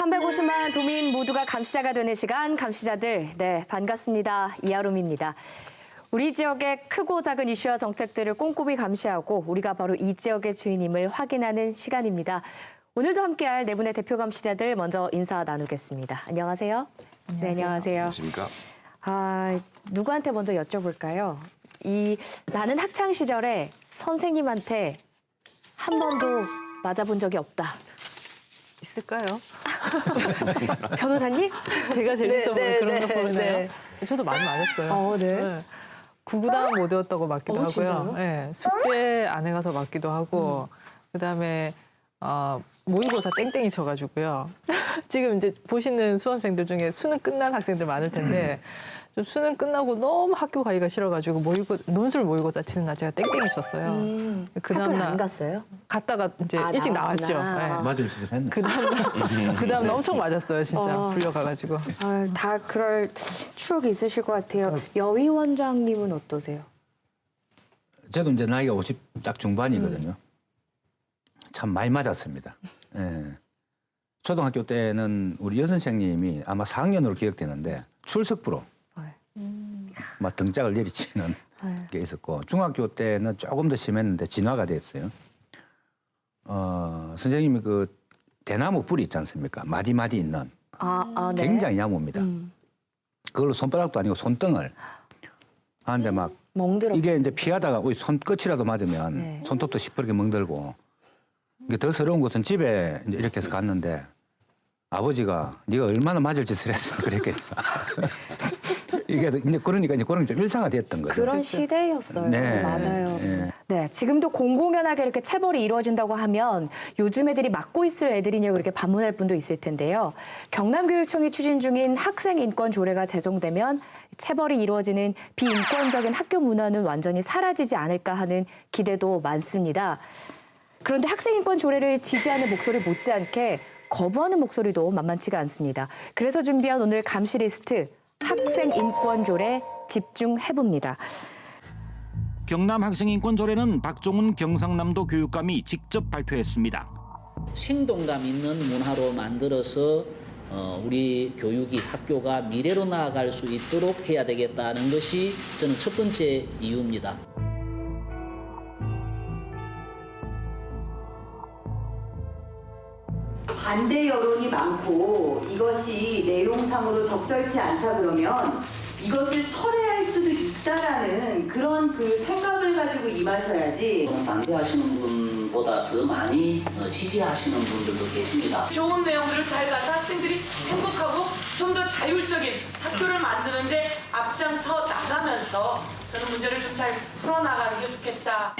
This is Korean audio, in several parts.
350만 도민 모두가 감시자가 되는 시간, 감시자들. 네, 반갑습니다. 이아롬입니다. 우리 지역의 크고 작은 이슈와 정책들을 꼼꼼히 감시하고 우리가 바로 이 지역의 주인임을 확인하는 시간입니다. 오늘도 함께할 네 분의 대표 감시자들 먼저 인사 나누겠습니다. 안녕하세요. 네, 안녕하세요. 안녕하십니까. 누구한테 먼저 여쭤볼까요? 나는 학창 시절에 선생님한테 한 번도 맞아본 적이 없다. 있을까요? 변호사님? 제가 재밌어 보는 그런 거 네. 보이나요? 저도 많이 맞았어요. 네. 구구단 못 외웠다고 맞기도 하고요. 진짜요? 네, 숙제 안 해가서 맞기도 하고, 그다음에 모의고사 땡땡이 쳐가지고요. 지금 이제 보시는 수험생들 중에 수능 끝난 학생들 많을 텐데, 저 수능 끝나고 너무 학교 가기가 싫어가지고 논술 모의고사 치는 날 제가 땡땡이 쳤어요. 그 학교를 다음날 안 갔어요? 갔다가 이제 일찍 나왔죠. 네. 맞을 짓을 했네. 그 다음 엄청 맞았어요, 진짜. 불려가가지고. 다 그럴 추억이 있으실 것 같아요. 여위 원장님은 어떠세요? 저도 이제 나이가 50 딱 중반이거든요. 참 많이 맞았습니다. 예. 초등학교 때는 우리 여선생님이 아마 4학년으로 기억되는데 출석부로 막 등짝을 내리치는 게 있었고, 중학교 때는 조금 더 심했는데 진화가 됐어요. 선생님이 그 대나무 뿌리 있지 않습니까? 마디마디 있는 네. 굉장히 야무입니다. 그걸로 손바닥도 아니고 손등을 하는데 막 멍들어. 이게 이제 피하다가 우리 손끝이라도 맞으면 네. 손톱도 시퍼렇게 멍들고, 이게 더 서러운 것은 집에 이제 이렇게 해서 갔는데 아버지가 네가 얼마나 맞을 짓을 했으면 그랬겠냐. 이게 이제 그러니까 이제 그런 게 좀 일상화됐던 거죠. 그런 시대였어요. 네. 맞아요. 네. 네, 지금도 공공연하게 이렇게 체벌이 이루어진다고 하면 요즘 애들이 맡고 있을 애들이냐고 이렇게 반문할 분도 있을 텐데요. 경남교육청이 추진 중인 학생인권 조례가 제정되면 체벌이 이루어지는 비인권적인 학교 문화는 완전히 사라지지 않을까 하는 기대도 많습니다. 그런데 학생인권 조례를 지지하는 목소리 못지않게 거부하는 목소리도 만만치가 않습니다. 그래서 준비한 오늘 감시 리스트, 학생인권 조례 집중해봅니다. 경남 학생인권조례는 박종훈 경상남도 교육감이 직접 발표했습니다. 생동감 있는 문화로 만들어서 우리 교육이 학교가 미래로 나아갈 수 있도록 해야 되겠다는 것이 저는 첫 번째 이유입니다. 반대 여론이 많고 이것이 내용상으로 적절치 않다 그러면 이것을 철회할 수도 있다라는 그런 그 생각을 가지고 임하셔야지. 반대하시는 분보다 더 많이 지지하시는 분들도 계십니다. 좋은 내용들을 잘 가서 학생들이 행복하고 좀 더 자율적인 학교를 만드는데 앞장서 나가면서 저는 문제를 좀 잘 풀어나가는 게 좋겠다.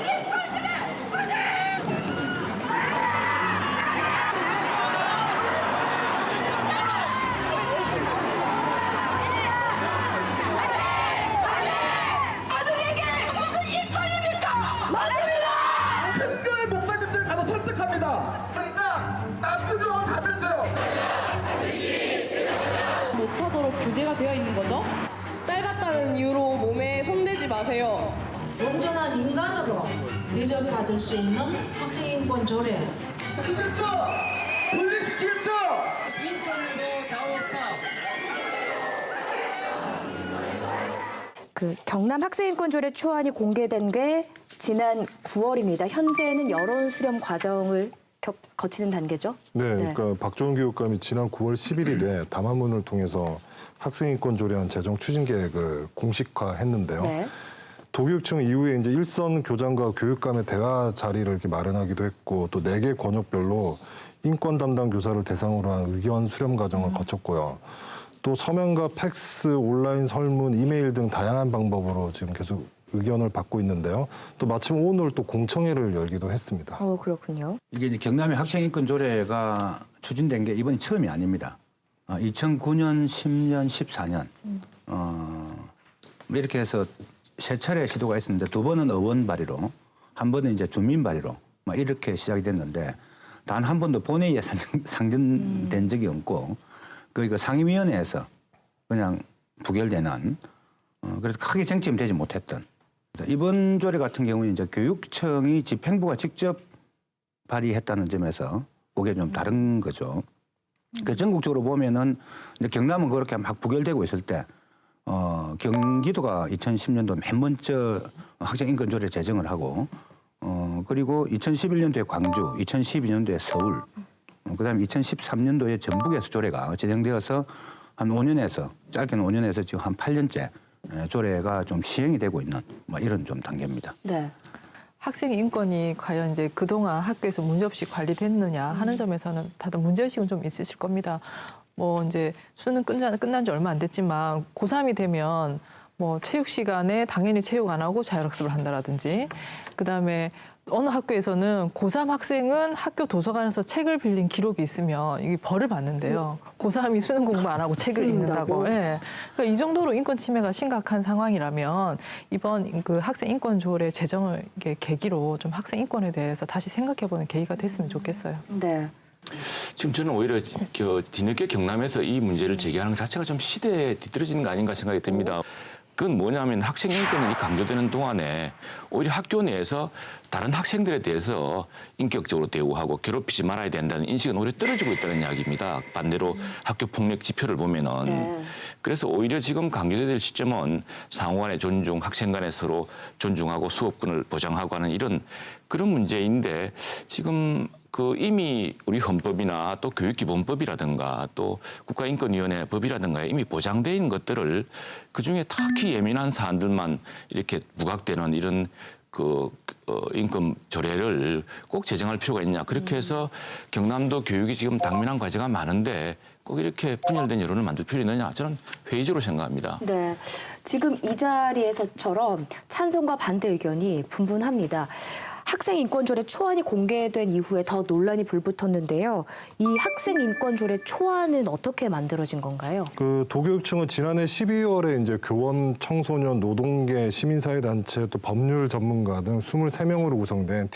학교의 목사님들 가서 설득합니다. 그러니까 남교조항 다 뺐어요. 못하도록 규제가 되어 있는 거죠. 딸 같다는 이유로 몸에 손대지 마세요. 온전한 인간으로 대접받을 수 있는 학생인권 조례. 시켰죠? 분리시키겠죠? 인권에도 자원다. 경남 학생인권 조례 초안이 공개된 게 지난 9월입니다. 현재는 여론 수렴 과정을 거치는 단계죠? 네, 그러니까 박종훈 교육감이 지난 9월 11일에 담화문을 통해서 학생인권 조례안 제정 추진 계획을 공식화했는데요. 네. 도교육청 이후에 이제 일선 교장과 교육감의 대화 자리를 이렇게 마련하기도 했고, 또 4개 권역별로 인권 담당 교사를 대상으로 한 의견 수렴 과정을 거쳤고요. 또 서면과 팩스, 온라인 설문, 이메일 등 다양한 방법으로 지금 계속 의견을 받고 있는데요. 또 마침 오늘 또 공청회를 열기도 했습니다. 그렇군요. 이게 이제 경남의 학생인권 조례가 추진된 게 이번이 처음이 아닙니다. 2009년, 10년, 14년 이렇게 해서 3차례 시도가 있었는데 2번은 의원 발의로, 1번은 이제 주민 발의로 막 이렇게 시작이 됐는데 단 한 번도 본회의에 상정된 적이 없고 그 상임위원회에서 그냥 부결되는, 그래서 크게 쟁점이 되지 못했던. 이번 조례 같은 경우는 이제 교육청이 집행부가 직접 발의했다는 점에서 그게 좀 다른 거죠. 그 전국적으로 보면은 이제 경남은 그렇게 막 부결되고 있을 때 경기도가 2010년도 맨 먼저 학생 인권 조례 제정을 하고 그리고 2011년도에 광주, 2012년도에 서울, 그다음에 2013년도에 전북에서 조례가 제정되어서 한 5년에서 짧게는 5년에서 지금 한 8년째 조례가 좀 시행이 되고 있는 뭐 이런 좀 단계입니다. 네. 학생 인권이 과연 이제 그동안 학교에서 문제없이 관리됐느냐 하는 점에서는 다들 문제의식은 좀 있으실 겁니다. 뭐 이제 수능 끝난 지 얼마 안 됐지만 고3이 되면 뭐 체육 시간에 당연히 체육 안 하고 자율학습을 한다라든지 그다음에 어느 학교에서는 고3 학생은 학교 도서관에서 책을 빌린 기록이 있으면 이게 벌을 받는데요. 고3이 수능 공부 안 하고 책을 읽는다고. 예. 그러니까 이 정도로 인권 침해가 심각한 상황이라면 이번 그 학생 인권 조례 제정을 이게 계기로 좀 학생 인권에 대해서 다시 생각해보는 계기가 됐으면 좋겠어요. 네. 지금 저는 오히려 뒤늦게 경남에서 이 문제를 제기하는 것 자체가 좀 시대에 뒤떨어지는 거 아닌가 생각이 듭니다. 그건 뭐냐면 학생 인권이 강조되는 동안에 오히려 학교 내에서 다른 학생들에 대해서 인격적으로 대우하고 괴롭히지 말아야 된다는 인식은 오히려 떨어지고 있다는 이야기입니다. 반대로 학교 폭력 지표를 보면은. 네. 그래서 오히려 지금 강조돼야 될 시점은 상호 간의 존중, 학생 간에 서로 존중하고 수업권을 보장하고 하는 이런 그런 문제인데 지금 그 이미 우리 헌법이나 또 교육기본법이라든가 또 국가인권위원회 법이라든가 이미 보장돼 있는 것들을 그중에 특히 예민한 사안들만 이렇게 부각되는 이런 인권 조례를 꼭 제정할 필요가 있냐. 그렇게 해서 경남도 교육이 지금 당면한 과제가 많은데 꼭 이렇게 분열된 여론을 만들 필요 있느냐. 저는 회의적으로 생각합니다. 네. 지금 이 자리에서처럼 찬성과 반대 의견이 분분합니다. 학생 인권 조례 초안이 공개된 이후에 더 논란이 불붙었는데요. 이 학생 인권 조례 초안은 어떻게 만들어진 건가요? 그 도교육청은 지난해 12월에 이제 교원, 청소년, 노동계, 시민사회단체 또 법률 전문가 등 23명으로 구성된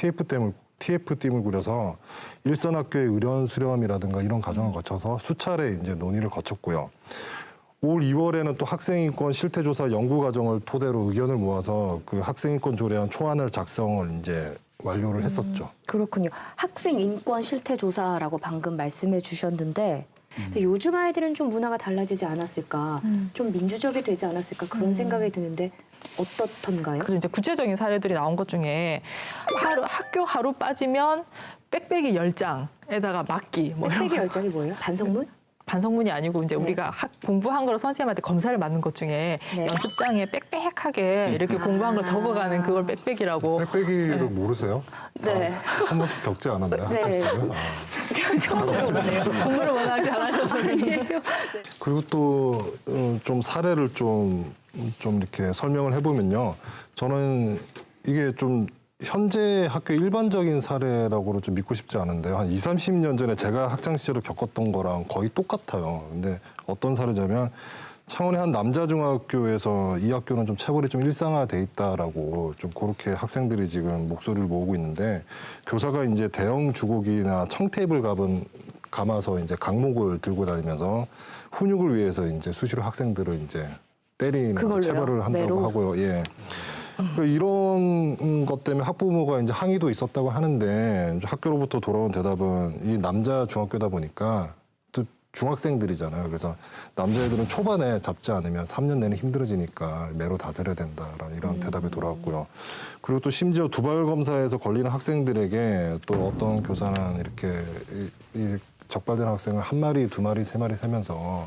TF팀을 꾸려서 일선 학교의 의견 수렴이라든가 이런 과정을 거쳐서 수차례 이제 논의를 거쳤고요. 올 2월에는 또 학생인권 실태조사 연구 과정을 토대로 의견을 모아서 그 학생인권 조례안 초안을 작성을 이제 완료를 했었죠. 그렇군요. 학생 인권 실태 조사라고 방금 말씀해 주셨는데 요즘 아이들은 좀 문화가 달라지지 않았을까, 좀 민주적이 되지 않았을까 그런 생각이 드는데 어떻던가요? 그래서 이제 구체적인 사례들이 나온 것 중에 학교 하루 빠지면 빽빽이 10장에다가 막기. 뭐 빽빽이 10장이 뭐예요? 반성문? 반성문이 아니고 이제 우리가 공부한 걸 선생님한테 검사를 받는 것 중에 연습장에 빽빽하게 이렇게 공부한 걸 적어가는 그걸 빽빽이라고. 빽빽이를 모르세요? 네. 한 번도 겪지 않았나요? 네. 처음 들어보네요. 공부를 워낙 잘하셔서. 그리고 또 좀 사례를 좀 이렇게 설명을 해보면요. 저는 이게 좀 현재 학교 일반적인 사례라고는 좀 믿고 싶지 않은데요. 한 20, 30년 전에 제가 학창시절을 겪었던 거랑 거의 똑같아요. 근데 어떤 사례냐면 창원의 한 남자중학교에서 이 학교는 좀 체벌이 좀 일상화돼 있다라고 좀 그렇게 학생들이 지금 목소리를 모으고 있는데 교사가 이제 대형 주걱이나 청테이블 감아서 이제 강목을 들고 다니면서 훈육을 위해서 이제 수시로 학생들을 이제 때리는 체벌을 한다고 매로? 하고요. 예. 그러니까 이런 것 때문에 학부모가 이제 항의도 있었다고 하는데 학교로부터 돌아온 대답은 이 남자 중학교다 보니까 또 중학생들이잖아요. 그래서 남자애들은 초반에 잡지 않으면 3년 내내 힘들어지니까 매로 다스려야 된다라는 이런 대답이 돌아왔고요. 그리고 또 심지어 두발 검사에서 걸리는 학생들에게 또 어떤 교사는 이렇게 적발된 학생을 한 마리, 두 마리, 세 마리 세면서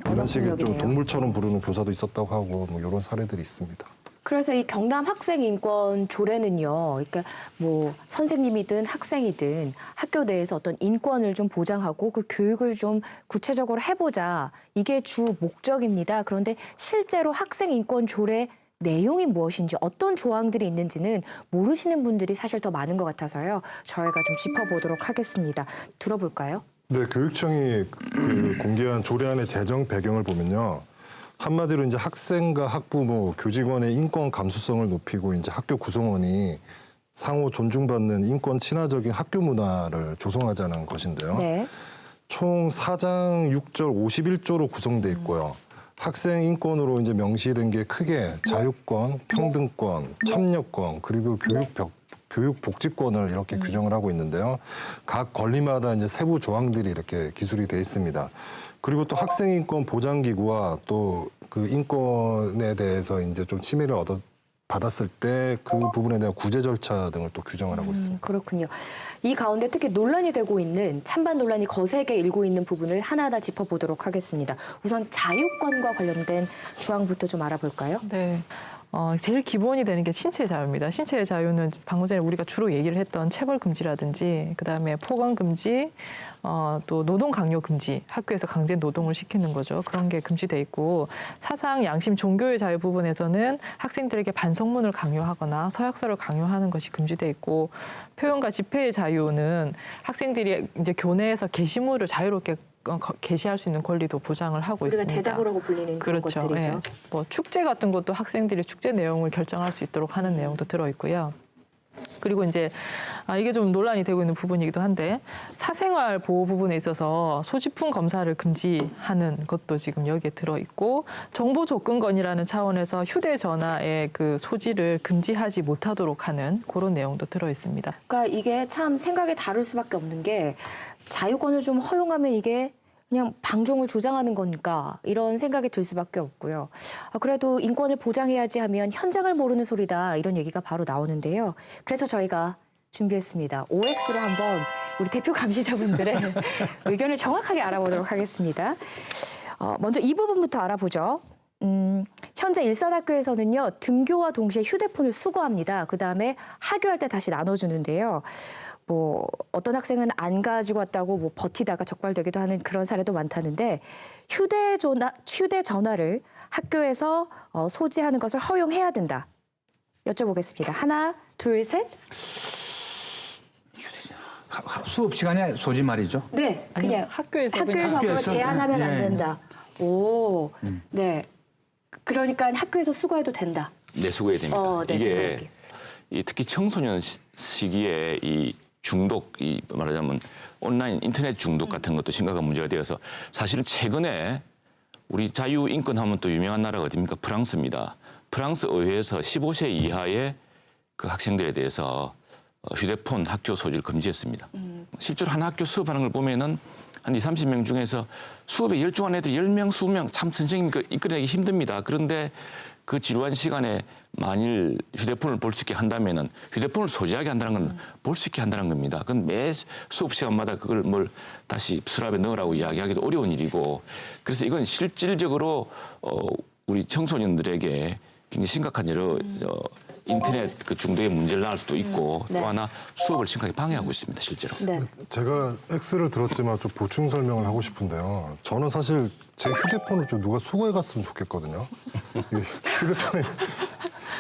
이런 식의 좀 동물처럼 부르는 교사도 있었다고 하고 뭐 이런 사례들이 있습니다. 그래서 이 경남 학생 인권 조례는요, 그러니까 뭐 선생님이든 학생이든 학교 내에서 어떤 인권을 좀 보장하고 그 교육을 좀 구체적으로 해보자, 이게 주 목적입니다. 그런데 실제로 학생 인권 조례 내용이 무엇인지, 어떤 조항들이 있는지는 모르시는 분들이 사실 더 많은 것 같아서요. 저희가 좀 짚어보도록 하겠습니다. 들어볼까요? 네, 교육청이 공개한 조례안의 제정 배경을 보면요. 한마디로 이제 학생과 학부모, 교직원의 인권 감수성을 높이고 이제 학교 구성원이 상호 존중받는 인권 친화적인 학교 문화를 조성하자는 것인데요. 네. 총 4장 6절 51조로 구성돼 있고요. 학생 인권으로 이제 명시된 게 크게 자유권, 평등권, 참여권, 그리고 교육 교육 복지권을 이렇게 규정을 하고 있는데요. 각 권리마다 이제 세부 조항들이 이렇게 기술이 돼 있습니다. 그리고 또 학생인권 보장기구와 또 그 인권에 대해서 이제 좀 침해를 받았을 때 그 부분에 대한 구제 절차 등을 또 규정을 하고 있습니다. 그렇군요. 이 가운데 특히 논란이 되고 있는 찬반 논란이 거세게 일고 있는 부분을 하나하나 짚어보도록 하겠습니다. 우선 자유권과 관련된 조항부터 좀 알아볼까요? 네. 제일 기본이 되는 게 신체의 자유입니다. 신체의 자유는 방금 전에 우리가 주로 얘기를 했던 체벌 금지라든지 그다음에 포강 금지, 또 노동 강요 금지, 학교에서 강제 노동을 시키는 거죠. 그런 게 금지돼 있고 사상, 양심, 종교의 자유 부분에서는 학생들에게 반성문을 강요하거나 서약서를 강요하는 것이 금지돼 있고 표현과 집회의 자유는 학생들이 이제 교내에서 게시물을 자유롭게 게시할 수 있는 권리도 보장을 하고 우리가 있습니다. 대자보라고 불리는 그런 그렇죠. 것들이죠. 예. 뭐 축제 같은 것도 학생들이 축제 내용을 결정할 수 있도록 하는 내용도 들어 있고요. 그리고 이제 이게 좀 논란이 되고 있는 부분이기도 한데 사생활 보호 부분에 있어서 소지품 검사를 금지하는 것도 지금 여기에 들어 있고 정보 접근권이라는 차원에서 휴대전화의 그 소지를 금지하지 못하도록 하는 그런 내용도 들어 있습니다. 그러니까 이게 참 생각이 다를 수밖에 없는 게 자유권을 좀 허용하면 이게 그냥 방종을 조장하는 거니까 이런 생각이 들 수밖에 없고요. 그래도 인권을 보장해야지 하면 현장을 모르는 소리다 이런 얘기가 바로 나오는데요. 그래서 저희가 준비했습니다. OX로 한번 우리 대표 감시자분들의 의견을 정확하게 알아보도록 하겠습니다. 먼저 이 부분부터 알아보죠. 현재 일선학교에서는요. 등교와 동시에 휴대폰을 수거합니다. 그다음에 하교할 때 다시 나눠주는데요. 뭐 어떤 학생은 안 가지고 왔다고 뭐 버티다가 적발되기도 하는 그런 사례도 많다는데 휴대전화를 학교에서 소지하는 것을 허용해야 된다. 여쭤보겠습니다. 하나, 둘, 셋. 수업 시간에 소지 말이죠? 네, 그냥 학교에서 그걸 제한하면 안 예. 된다. 오, 네. 그러니까 학교에서 수거해도 된다. 네, 수고해야 됩니다. 네, 이게 특히 청소년 시기에 이 중독, 이 말하자면 온라인 인터넷 중독 같은 것도 심각한 문제가 되어서 사실은 최근에 우리 자유 인권 하면 또 유명한 나라가 어디입니까? 프랑스입니다. 프랑스 의회에서 15세 이하의 그 학생들에 대해서 휴대폰 학교 소지를 금지했습니다. 실제로 한 학교 수업하는 걸 보면은 한 20, 30명 중에서 수업에 열중한 애들 10명, 20명 참 선생님 이끌어내기 힘듭니다. 그런데 그 지루한 시간에 만일 휴대폰을 볼 수 있게 한다면은 휴대폰을 소지하게 한다는 건 볼 수 있게 한다는 겁니다. 그건 매 수업 시간마다 그걸 뭘 다시 수납에 넣으라고 이야기하기도 어려운 일이고 그래서 이건 실질적으로 우리 청소년들에게 굉장히 심각한 여러 인터넷 그 중독의 문제를 낳을 수도 있고 또 하나 수업을 심각하게 방해하고 있습니다, 실제로. 네. 제가 X를 들었지만 좀 보충 설명을 하고 싶은데요. 저는 사실 제 휴대폰을 좀 누가 수거해 갔으면 좋겠거든요.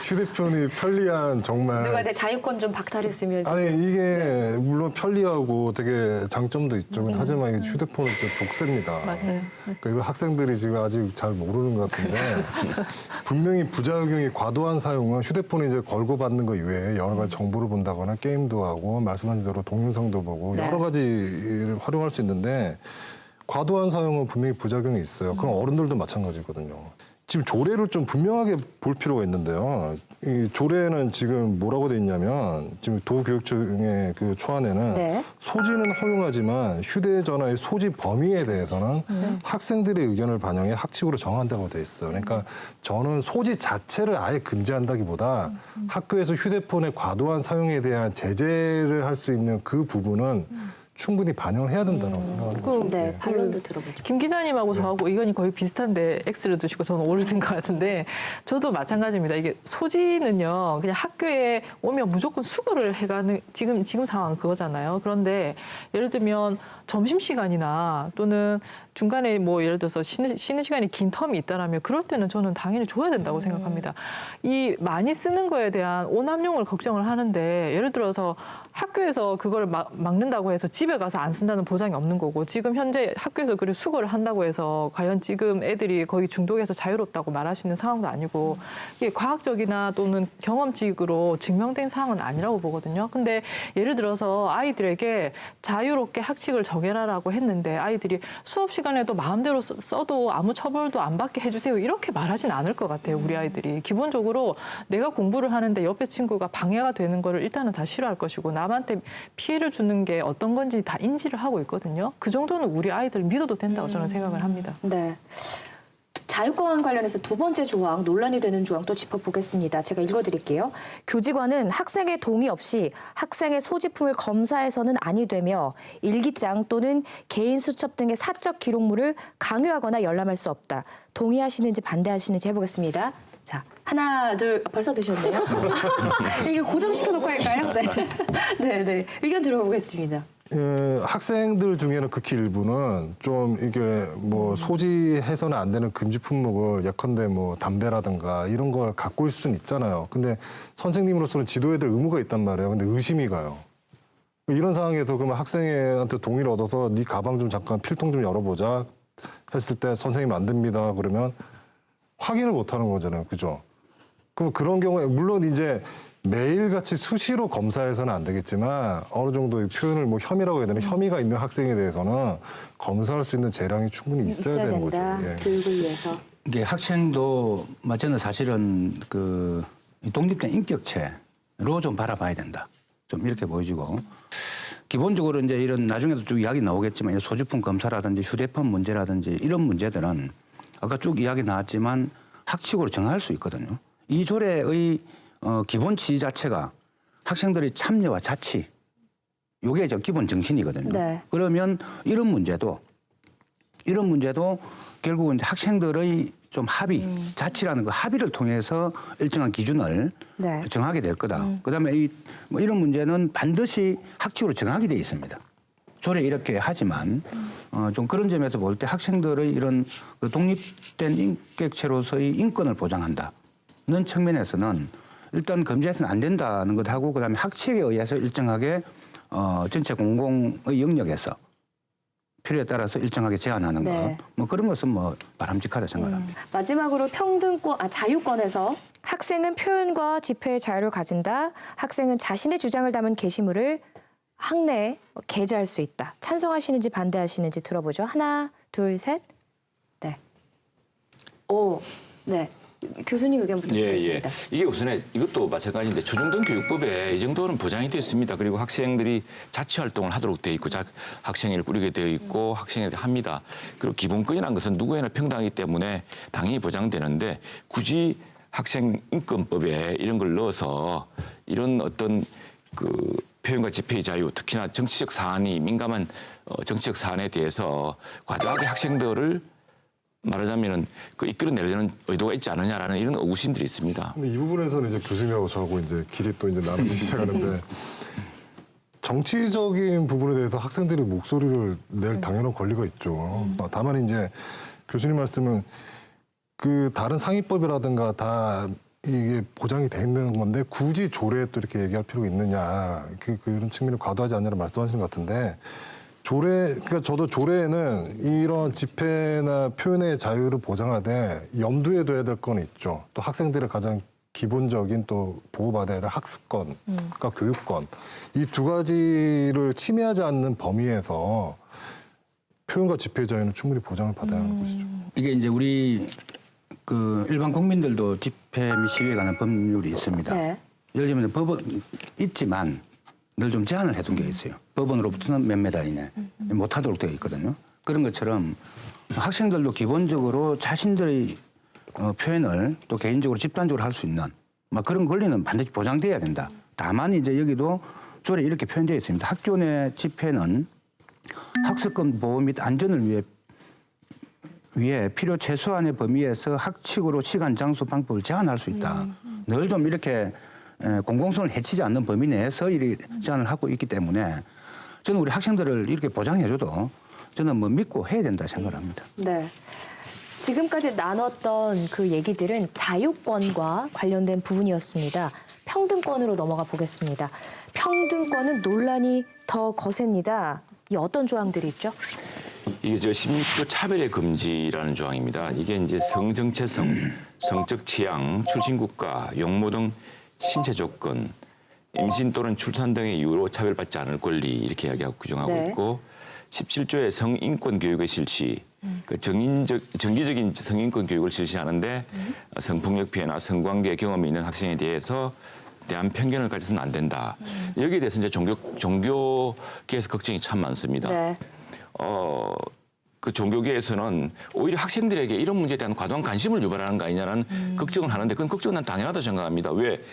휴대폰이 편리한 정말 누가 내 자유권 좀 박탈했으면. 아니 이게 물론 편리하고 되게 장점도 있죠. 하지만 이게 휴대폰은 진짜 족쇄입니다. 맞아요. 그러니까 이거 학생들이 지금 아직 잘 모르는 것 같은데 분명히 부작용이 과도한 사용은 휴대폰이 이제 걸고 받는 거 이외에 여러 가지 정보를 본다거나 게임도 하고 말씀하신 대로 동영상도 보고 네. 여러 가지를 활용할 수 있는데 과도한 사용은 분명히 부작용이 있어요. 그럼 어른들도 마찬가지거든요. 지금 조례를 좀 분명하게 볼 필요가 있는데요. 이 조례는 지금 뭐라고 돼 있냐면 지금 도교육청의 그 초안에는 네. 소지는 허용하지만 휴대전화의 소지 범위에 대해서는 학생들의 의견을 반영해 학칙으로 정한다고 돼 있어요. 그러니까 저는 소지 자체를 아예 금지한다기보다 학교에서 휴대폰의 과도한 사용에 대한 제재를 할 수 있는 그 부분은 충분히 반영을 해야 된다고 생각하는 거죠. 네, 반론도 들어보죠. 김 기자님하고 저하고 의견이 거의 비슷한데 X를 두시고 저는 O를 든 것 같은데 저도 마찬가지입니다. 이게 소지는요 그냥 학교에 오면 무조건 수거를 해가는 지금 상황은 그거잖아요. 그런데 예를 들면 점심시간이나 또는 중간에 뭐 예를 들어서 쉬는 시간이 긴 텀이 있다라면 그럴 때는 저는 당연히 줘야 된다고 생각합니다. 이 많이 쓰는 거에 대한 오남용을 걱정을 하는데 예를 들어서 학교에서 그걸 막는다고 해서 집에 집에 가서 안 쓴다는 보장이 없는 거고 지금 현재 학교에서 그래 수거를 한다고 해서 과연 지금 애들이 거의 중독에서 자유롭다고 말할 수 있는 상황도 아니고 이게 과학적이나 또는 경험칙으로 증명된 사항은 아니라고 보거든요. 근데 예를 들어서 아이들에게 자유롭게 학칙을 정해라라고 했는데 아이들이 수업 시간에도 마음대로 써도 아무 처벌도 안 받게 해주세요. 이렇게 말하진 않을 것 같아요. 우리 아이들이. 기본적으로 내가 공부를 하는데 옆에 친구가 방해가 되는 거를 일단은 다 싫어할 것이고 남한테 피해를 주는 게 어떤 건지 다 인지를 하고 있거든요. 그 정도는 우리 아이들 믿어도 된다고 저는 생각을 합니다. 네. 자유권 관련해서 두 번째 조항, 논란이 되는 조항 또 짚어보겠습니다. 제가 읽어드릴게요. 교직원은 학생의 동의 없이 학생의 소지품을 검사해서는 아니 되며 일기장 또는 개인 수첩 등의 사적 기록물을 강요하거나 열람할 수 없다. 동의하시는지 반대하시는지 해보겠습니다. 자, 하나, 둘, 벌써 드셨네요. 이게 고정시켜놓고 할까요? 네. 네, 네. 의견 들어보겠습니다. 학생들 중에는 극히 일부는 좀 이게 뭐 소지해서는 안 되는 금지 품목을 예컨대 뭐 담배라든가 이런 걸 갖고 있을 수는 있잖아요. 근데 선생님으로서는 지도해야 될 의무가 있단 말이에요. 근데 의심이 가요. 이런 상황에서 그러면 학생한테 동의를 얻어서 네 가방 좀 잠깐 필통 좀 열어보자 했을 때 선생님 안 됩니다. 그러면 확인을 못 하는 거잖아요. 그죠? 그럼 그런 경우에 물론 이제 매일같이 수시로 검사해서는 안 되겠지만 어느 정도의 표현을 뭐 혐의라고 해야 되나 혐의가 있는 학생에 대해서는 검사할 수 있는 재량이 충분히 있어야 되는 된다. 거죠. 예. 교육을 위해서. 이게 학생도 저는 사실은 그 독립된 인격체로 좀 바라봐야 된다. 좀 이렇게 보여지고 기본적으로 이제 이런 나중에도 쭉 이야기 나오겠지만 소지품 검사라든지 휴대폰 문제라든지 이런 문제들은 아까 쭉 이야기 나왔지만 학칙으로 정할 수 있거든요. 이 조례의 기본 취지 자체가 학생들의 참여와 자치, 이게 저 기본 정신이거든요. 네. 그러면 이런 문제도 결국은 이제 학생들의 좀 합의, 자치라는 그 합의를 통해서 일정한 기준을 네. 정하게 될 거다. 그다음에 뭐 이런 문제는 반드시 학칙으로 정하게 돼 있습니다. 조례 이렇게 하지만 좀 그런 점에서 볼 때 학생들의 이런 그 독립된 인격체로서의 인권을 보장한다는 측면에서는 일단 금지해서는 안 된다는 것하고 그다음에 학칙에 의해서 일정하게 전체 공공의 영역에서 필요에 따라서 일정하게 제한하는 네. 것, 뭐 그런 것은 뭐 바람직하다 생각합니다. 마지막으로 자유권에서 학생은 표현과 집회의 자유를 가진다. 학생은 자신의 주장을 담은 게시물을 학내에 게재할 수 있다. 찬성하시는지 반대하시는지 들어보죠. 하나, 둘, 셋. 네. 오, 네. 교수님 의견 부탁드리겠습니다. 이게 우선에 이것도 마찬가지인데 초중등 교육법에 이 정도는 보장이 되어 있습니다. 그리고 학생들이 자치 활동을 하도록 되어 있고 학생회를 꾸리게 되어 있고 학생회를 합니다. 그리고 기본권이라는 것은 누구에나 평등하기 때문에 당연히 보장되는데 굳이 학생인권법에 이런 걸 넣어서 이런 어떤 그 표현과 집회의 자유, 특히나 정치적 사안이 민감한 정치적 사안에 대해서 과도하게 학생들을 말하자면은 그 이끌어내려는 의도가 있지 않느냐라는 이런 의구심들이 있습니다. 근데 이 부분에서는 이제 교수님하고 저하고 이제 길이 또 이제 나누기 시작하는데 정치적인 부분에 대해서 학생들이 목소리를 낼 당연한 권리가 있죠. 다만 이제 교수님 말씀은 그 다른 상위법이라든가 다 이게 보장이 돼 있는 건데 굳이 조례에 또 이렇게 얘기할 필요가 있느냐 그런 측면이 과도하지 않냐는 말씀하시는 것 같은데 그러니까 저도 조례에는 이런 집회나 표현의 자유를 보장하되 염두에 둬야 될 건 있죠. 또 학생들의 가장 기본적인 또 보호받아야 될 학습권, 그러니까 교육권 이 두 가지를 침해하지 않는 범위에서 표현과 집회 자유는 충분히 보장을 받아야 하는 것이죠. 이게 이제 우리 그 일반 국민들도 집회 및 시위에 관한 법률이 있습니다. 네. 예를 들면 법은 있지만 늘 좀 제한을 해둔 게 있어요. 법원으로부터는 몇 미터 이내 못하도록 되어 있거든요. 그런 것처럼 학생들도 기본적으로 자신들의 표현을 또 개인적으로 집단적으로 할 수 있는 막 그런 권리는 반드시 보장돼야 된다. 다만 이제 여기도 조례에 이렇게 표현되어 있습니다. 학교 내 집회는 학습권 보호 및 안전을 위해 필요 최소한의 범위에서 학칙으로 시간, 장소, 방법을 제한할 수 있다. 늘 좀 이렇게 공공성을 해치지 않는 범위 내에서 이 제한을 하고 있기 때문에 저는 우리 학생들을 이렇게 보장해줘도 저는 뭐 믿고 해야 된다 생각합니다. 네. 지금까지 나눴던 그 얘기들은 자유권과 관련된 부분이었습니다. 평등권으로 넘어가 보겠습니다. 평등권은 논란이 더 거셉니다. 이 어떤 조항들이 있죠? 이게 저 16조 차별의 금지라는 조항입니다. 이게 이제 성정체성, 성적 취향, 출신 국가, 용모 등 신체 조건, 임신 또는 출산 등의 이유로 차별받지 않을 권리 이렇게 이야기하고 규정하고 네. 있고 17조의 성인권 교육의 실시, 그 정기적인 성인권 교육을 실시하는데 성폭력 피해나 성관계 경험이 있는 학생에 대해서 대한 편견을 가져서는 안 된다. 여기에 대해서 이제 종교계에서 걱정이 참 많습니다. 네. 그 종교계에서는 오히려 학생들에게 이런 문제에 대한 과도한 관심을 유발하는 거 아니냐는 걱정을 하는데 그건 걱정은 난 당연하다고 생각합니다. 왜?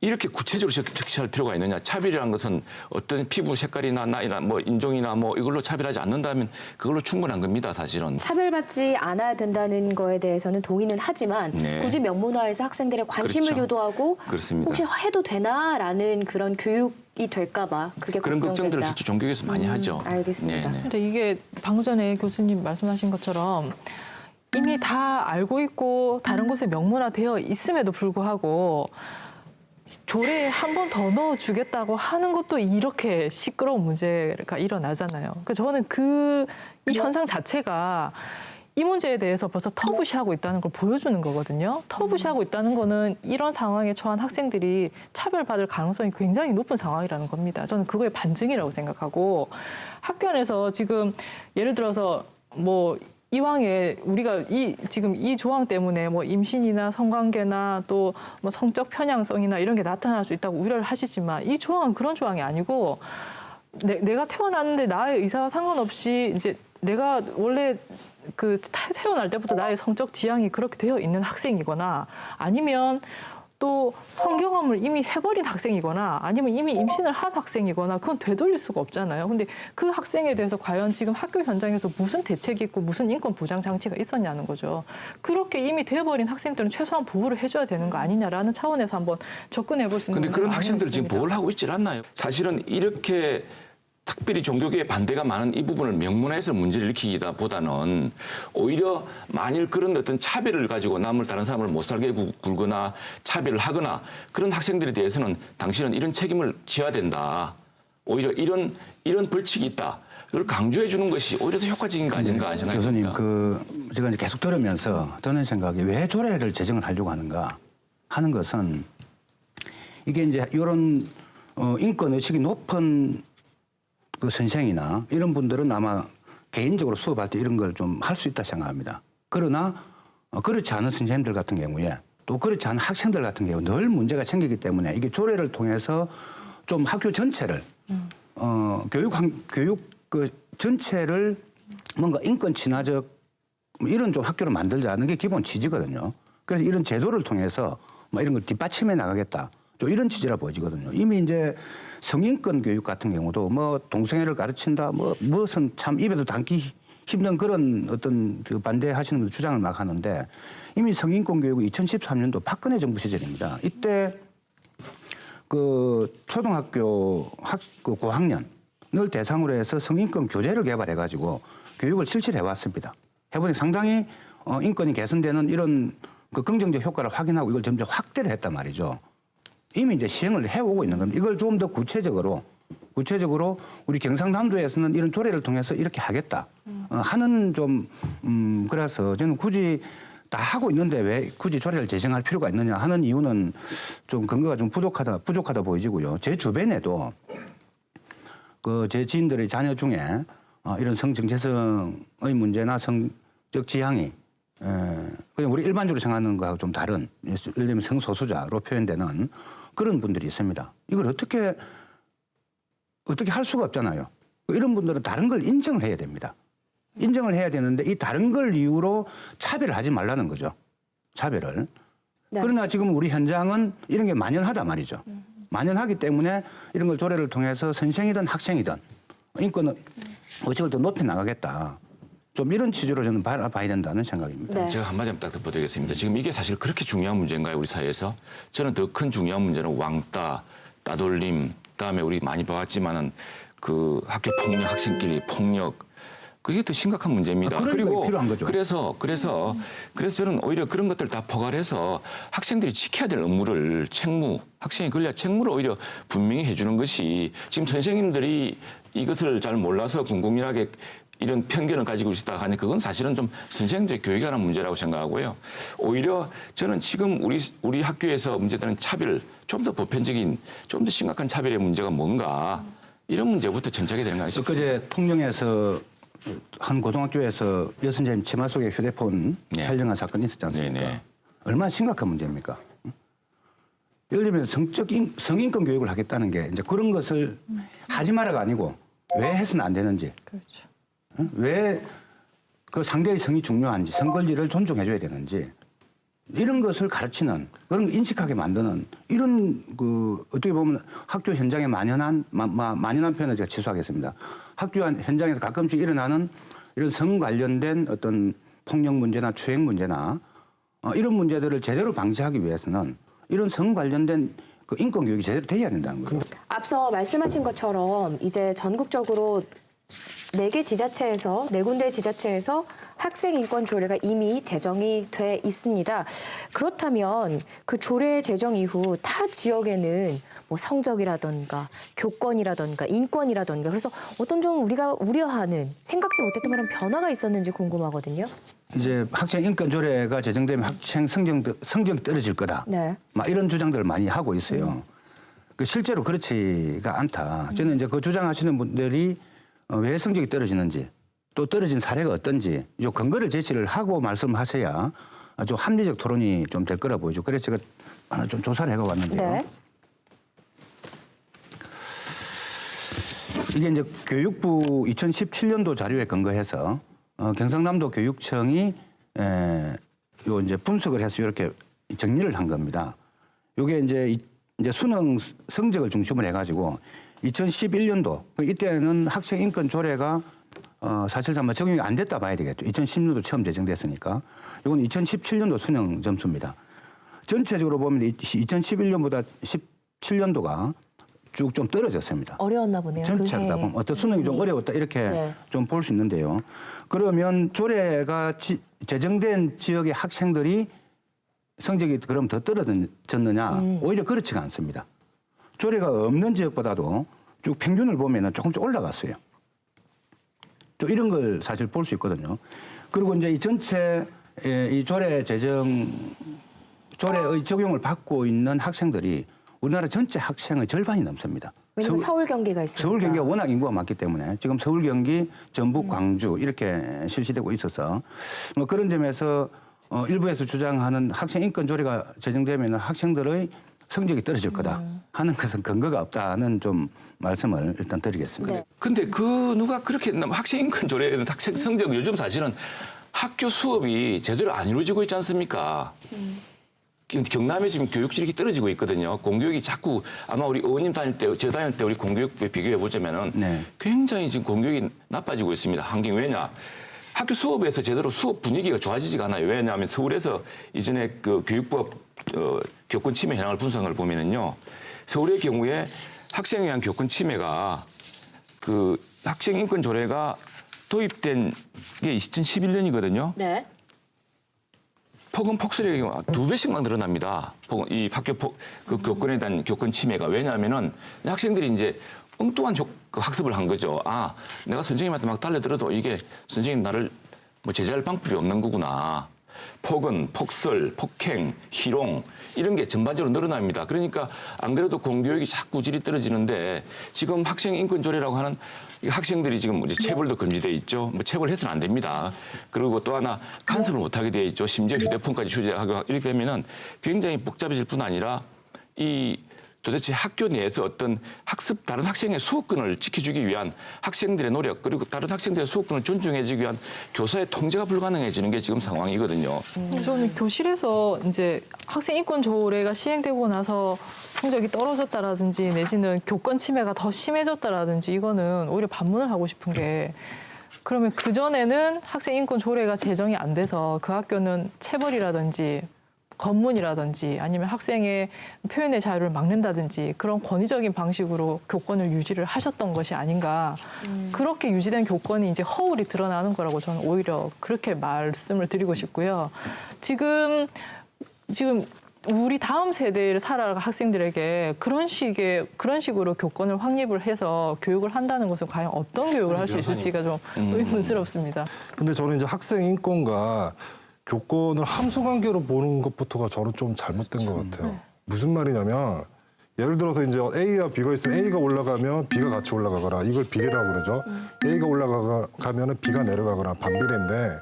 이렇게 구체적으로 적시할 필요가 있느냐. 차별이라는 것은 어떤 피부 색깔이나 나이나 뭐 인종이나 뭐 이걸로 차별하지 않는다면 그걸로 충분한 겁니다, 사실은. 차별받지 않아야 된다는 거에 대해서는 동의는 하지만 네. 굳이 명문화해서 학생들의 관심을 그렇죠. 유도하고 그렇습니다. 혹시 해도 되나라는 그런 교육이 될까 봐 그게 그런 걱정들을 걱정된다. 실제 종교계에서 많이 하죠. 알겠습니다. 네네. 근데 이게 방금 전에 교수님 말씀하신 것처럼 이미 다 알고 있고 다른 곳에 명문화되어 있음에도 불구하고 조례에 한 번 더 넣어주겠다고 하는 것도 이렇게 시끄러운 문제가 일어나잖아요. 그래서 저는 이 현상 자체가 이 문제에 대해서 벌써 터부시하고 있다는 걸 보여주는 거거든요. 터부시하고 있다는 거는 이런 상황에 처한 학생들이 차별받을 가능성이 굉장히 높은 상황이라는 겁니다. 저는 그거의 반증이라고 생각하고 학교 안에서 지금 예를 들어서 뭐 이왕에 우리가 지금 이 조항 때문에 뭐 임신이나 성관계나 또 뭐 성적 편향성이나 이런 게 나타날 수 있다고 우려를 하시지만 이 조항은 그런 조항이 아니고 내가 태어났는데 나의 의사와 상관없이 이제 내가 원래 그 태어날 때부터 나의 성적 지향이 그렇게 되어 있는 학생이거나 아니면 또 성경험을 이미 해버린 학생이거나 아니면 이미 임신을 한 학생이거나 그건 되돌릴 수가 없잖아요. 근데 그 학생에 대해서 과연 지금 학교 현장에서 무슨 대책이 있고 무슨 인권 보장 장치가 있었냐는 거죠. 그렇게 이미 되어버린 학생들은 최소한 보호를 해줘야 되는 거 아니냐라는 차원에서 한번 접근해 볼 수 있는. 그런데 그런 학생들을 지금 보호를 하고 있질 않나요? 사실은 이렇게 특별히 종교계의 반대가 많은 이 부분을 명문화해서 문제를 일으키기보다는 오히려 만일 그런 어떤 차별을 가지고 다른 사람을 못 살게 굴거나 차별을 하거나 그런 학생들에 대해서는 당신은 이런 책임을 져야 된다. 오히려 이런 벌칙이 있다. 이걸 강조해 주는 것이 오히려 더 효과적인 거 아닌가 생각합니다. 교수님, 제가 이제 계속 들으면서 드는 생각이 왜 조례를 제정을 하려고 하는가 하는 것은 이게 이제 이런 인권 의식이 높은 그 선생이나 이런 분들은 아마 개인적으로 수업할 때 이런 걸 좀 할 수 있다 생각합니다. 그러나 그렇지 않은 선생님들 같은 경우에 또 그렇지 않은 학생들 같은 경우 늘 문제가 생기기 때문에 이게 조례를 통해서 좀 학교 전체를 교육 그 전체를 뭔가 인권 친화적 이런 좀 학교를 만들자는 게 기본 취지거든요. 그래서 이런 제도를 통해서 뭐 이런 걸 뒷받침해 나가겠다. 좀 이런 취지라 보여지거든요. 이미 이제 성인권 교육 같은 경우도 뭐 동성애를 가르친다, 뭐 무엇은 참 입에도 담기 힘든 그런 어떤 그 반대하시는 분들 주장을 막 하는데 이미 성인권 교육은 2013년도 박근혜 정부 시절입니다. 이때 그 초등학교 그 고학년을 대상으로 해서 성인권 교재를 개발해가지고 교육을 실시해 왔습니다. 해보니 상당히 인권이 개선되는 이런 그 긍정적 효과를 확인하고 이걸 점점 확대를 했단 말이죠. 이미 이제 시행을 해오고 있는 겁니다. 이걸 좀 더 구체적으로 우리 경상남도에서는 이런 조례를 통해서 이렇게 하겠다 하는 좀 그래서 저는 굳이 다 하고 있는데 왜 굳이 조례를 제정할 필요가 있느냐 하는 이유는 좀 근거가 좀 부족하다 보여지고요. 제 주변에도 그 제 지인들의 자녀 중에 이런 성정체성의 문제나 성적 지향이 그냥 우리 일반적으로 생각하는 거하고 좀 다른 예를 들면 성소수자로 표현되는 그런 분들이 있습니다. 이걸 어떻게 할 수가 없잖아요. 이런 분들은 다른 걸 인정을 해야 됩니다. 인정을 해야 되는데 이 다른 걸 이유로 차별을 하지 말라는 거죠. 차별을. 네. 그러나 지금 우리 현장은 이런 게 만연하단 말이죠. 만연하기 때문에 이런 걸 조례를 통해서 선생이든 학생이든 인권 의식을 더 높여 나가겠다. 좀 이런 취지로 저는 봐야 된다는 생각입니다. 네. 제가 한마디 딱 덧붙이겠습니다. 지금 이게 사실 그렇게 중요한 문제인가요, 우리 사회에서? 저는 더 큰 중요한 문제는 왕따, 따돌림, 그다음에 우리 많이 봐왔지만은 그 학교 폭력, 학생끼리 폭력, 그게 더 심각한 문제입니다. 그러니까 필요한 거죠. 그래서 저는 오히려 그런 것들 다 포괄해서 학생들이 지켜야 될 업무를 학생이 권리와 책무를 오히려 분명히 해주는 것이 지금 선생님들이 이것을 잘 몰라서 궁금하게 이런 편견을 가지고 있다 하니 그건 사실은 좀 선생님들의 교육에 관한 문제라고 생각하고요. 오히려 저는 지금 우리 학교에서 문제되는 차별, 좀 더 보편적인, 좀 더 심각한 차별의 문제가 뭔가 이런 문제부터 전착이 되는 거 아니겠습니까? 그제 통영에서 한 고등학교에서 여선생님 치마 속에 휴대폰 촬영한 사건이 있었지 않습니까? 네네. 얼마나 심각한 문제입니까? 예를 들면 성인권 교육을 하겠다는 게 이제 그런 것을 하지 마라가 아니고 왜 해서는 안 되는지, 그렇죠. 왜 그 상대의 성이 중요한지, 성 권리를 존중해줘야 되는지 이런 것을 가르치는 그런 걸 인식하게 만드는 이런 그 어떻게 보면 학교 현장에 만연한 표현을 제가 취소하겠습니다. 학교 현장에서 가끔씩 일어나는 이런 성 관련된 어떤 폭력 문제나 추행 문제나 이런 문제들을 제대로 방지하기 위해서는 이런 성 관련된 그 인권 교육이 제대로 돼야 된다는 거죠. 앞서 말씀하신 것처럼 이제 전국적으로 4개 지자체에서 4군데 지자체에서 학생 인권 조례가 이미 제정이 돼 있습니다. 그렇다면 그 조례 제정 이후 타 지역에는 뭐 성적이라던가 교권이라던가 인권이라던가 그래서 어떤 좀 우리가 우려하는 생각지 못했던 그런 변화가 있었는지 궁금하거든요. 이제 학생 인권 조례가 제정되면 학생 성적이 떨어질 거다. 네. 막 이런 주장들을 많이 하고 있어요. 그 실제로 그렇지가 않다. 저는 이제 그 주장하시는 분들이 왜 성적이 떨어지는지 또 떨어진 사례가 어떤지 이 근거를 제시를 하고 말씀하셔야 좀 합리적 토론이 좀 될 거라 보이죠. 그래서 제가 하나 좀 조사를 해가 왔는데요. 네. 이게 이제 교육부 2017년도 자료에 근거해서 경상남도 교육청이 요 이제 분석을 해서 이렇게 정리를 한 겁니다. 요게 이제 수능 성적을 중심으로 해가지고 2011년도 이때는 학생 인권 조례가 사실상 적용이 안 됐다 봐야 되겠죠. 2010년도 처음 제정됐으니까 이건 2017년도 수능 점수입니다. 전체적으로 보면 2011년보다 17년도가 쭉 좀 떨어졌습니다. 어려웠나 보네요. 전체로 다 보면 어떤 수능이 좀 어려웠다 이렇게 네. 좀 볼 수 있는데요. 그러면 조례가 제정된 지역의 학생들이 성적이 그럼 더 떨어졌느냐? 오히려 그렇지가 않습니다. 조례가 없는 지역보다도 쭉 평균을 보면 조금씩 올라갔어요. 또 이런 걸 사실 볼 수 있거든요. 그리고 이제 이 전체 이 조례의 적용을 받고 있는 학생들이 우리나라 전체 학생의 절반이 넘습니다. 왜냐하면 서울 경기가 있으니까. 서울 경기가 워낙 인구가 많기 때문에 지금 서울 경기, 전북, 광주 이렇게 실시되고 있어서 뭐 그런 점에서 일부에서 주장하는 학생 인권 조례가 제정되면 학생들의 성적이 떨어질 거다 하는 것은 근거가 없다는 좀 말씀을 일단 드리겠습니다. 네. 근데 누가 그렇게 학생 인권 조례는 학생 성적 요즘 사실은 학교 수업이 제대로 안 이루어지고 있지 않습니까? 경남에 지금 교육질이 떨어지고 있거든요. 공교육이 자꾸 아마 우리 의원님 다닐 때, 저 다닐 때 우리 공교육 비교해 보자면은 굉장히 지금 공교육이 나빠지고 있습니다. 환경 왜냐? 학교 수업에서 제대로 수업 분위기가 좋아지지가 않아요. 왜냐하면 서울에서 이전에 그 교육법 교권 침해 현황을 분석한 걸 보면은요. 서울의 경우에 학생에 의한 교권 침해가 그 학생 인권 조례가 도입된 게 2011년이거든요. 네. 폭언 폭설의 경우 2배씩만 늘어납니다. 이 학교 그 교권에 대한 교권 침해가 왜냐하면은 학생들이 이제 엉뚱한 학습을 한 거죠. 아, 내가 선생님한테 막 달려들어도 이게 선생님 나를 뭐 제재할 방법이 없는 거구나. 폭언, 폭설, 폭행, 희롱 이런 게 전반적으로 늘어납니다. 그러니까 안 그래도 공교육이 자꾸 질이 떨어지는데 지금 학생 인권 조례라고 하는 학생들이 지금 이제 체벌도 금지돼 있죠. 뭐 체벌해서는 안 됩니다. 그리고 또 하나 간섭을 못하게 돼 있죠. 심지어 휴대폰까지 휴대하고 이렇게 되면은 굉장히 복잡해질 뿐 아니라 도대체 학교 내에서 어떤 다른 학생의 수업권을 지켜주기 위한 학생들의 노력 그리고 다른 학생들의 수업권을 존중해주기 위한 교사의 통제가 불가능해지는 게 지금 상황이거든요. 저는 교실에서 이제 학생 인권 조례가 시행되고 나서 성적이 떨어졌다라든지 내지는 교권 침해가 더 심해졌다라든지 이거는 오히려 반문을 하고 싶은 게 그러면 그전에는 학생 인권 조례가 제정이 안 돼서 그 학교는 체벌이라든지 검문이라든지 아니면 학생의 표현의 자유를 막는다든지 그런 권위적인 방식으로 교권을 유지를 하셨던 것이 아닌가. 그렇게 유지된 교권이 이제 허울이 드러나는 거라고 저는 오히려 그렇게 말씀을 드리고 싶고요. 지금 우리 다음 세대를 살아갈 학생들에게 그런 식으로 교권을 확립을 해서 교육을 한다는 것은 과연 어떤 교육을 할 수 있을지가 좀 의문스럽습니다. 근데 저는 이제 학생 인권과 교권을 함수관계로 보는 것부터가 저는 좀 잘못된 것 같아요. 무슨 말이냐면 예를 들어서 이제 A와 B가 있으면 A가 올라가면 B가 같이 올라가거나 이걸 비례라고 그러죠. A가 올라가면은 B가 내려가거나 반비례인데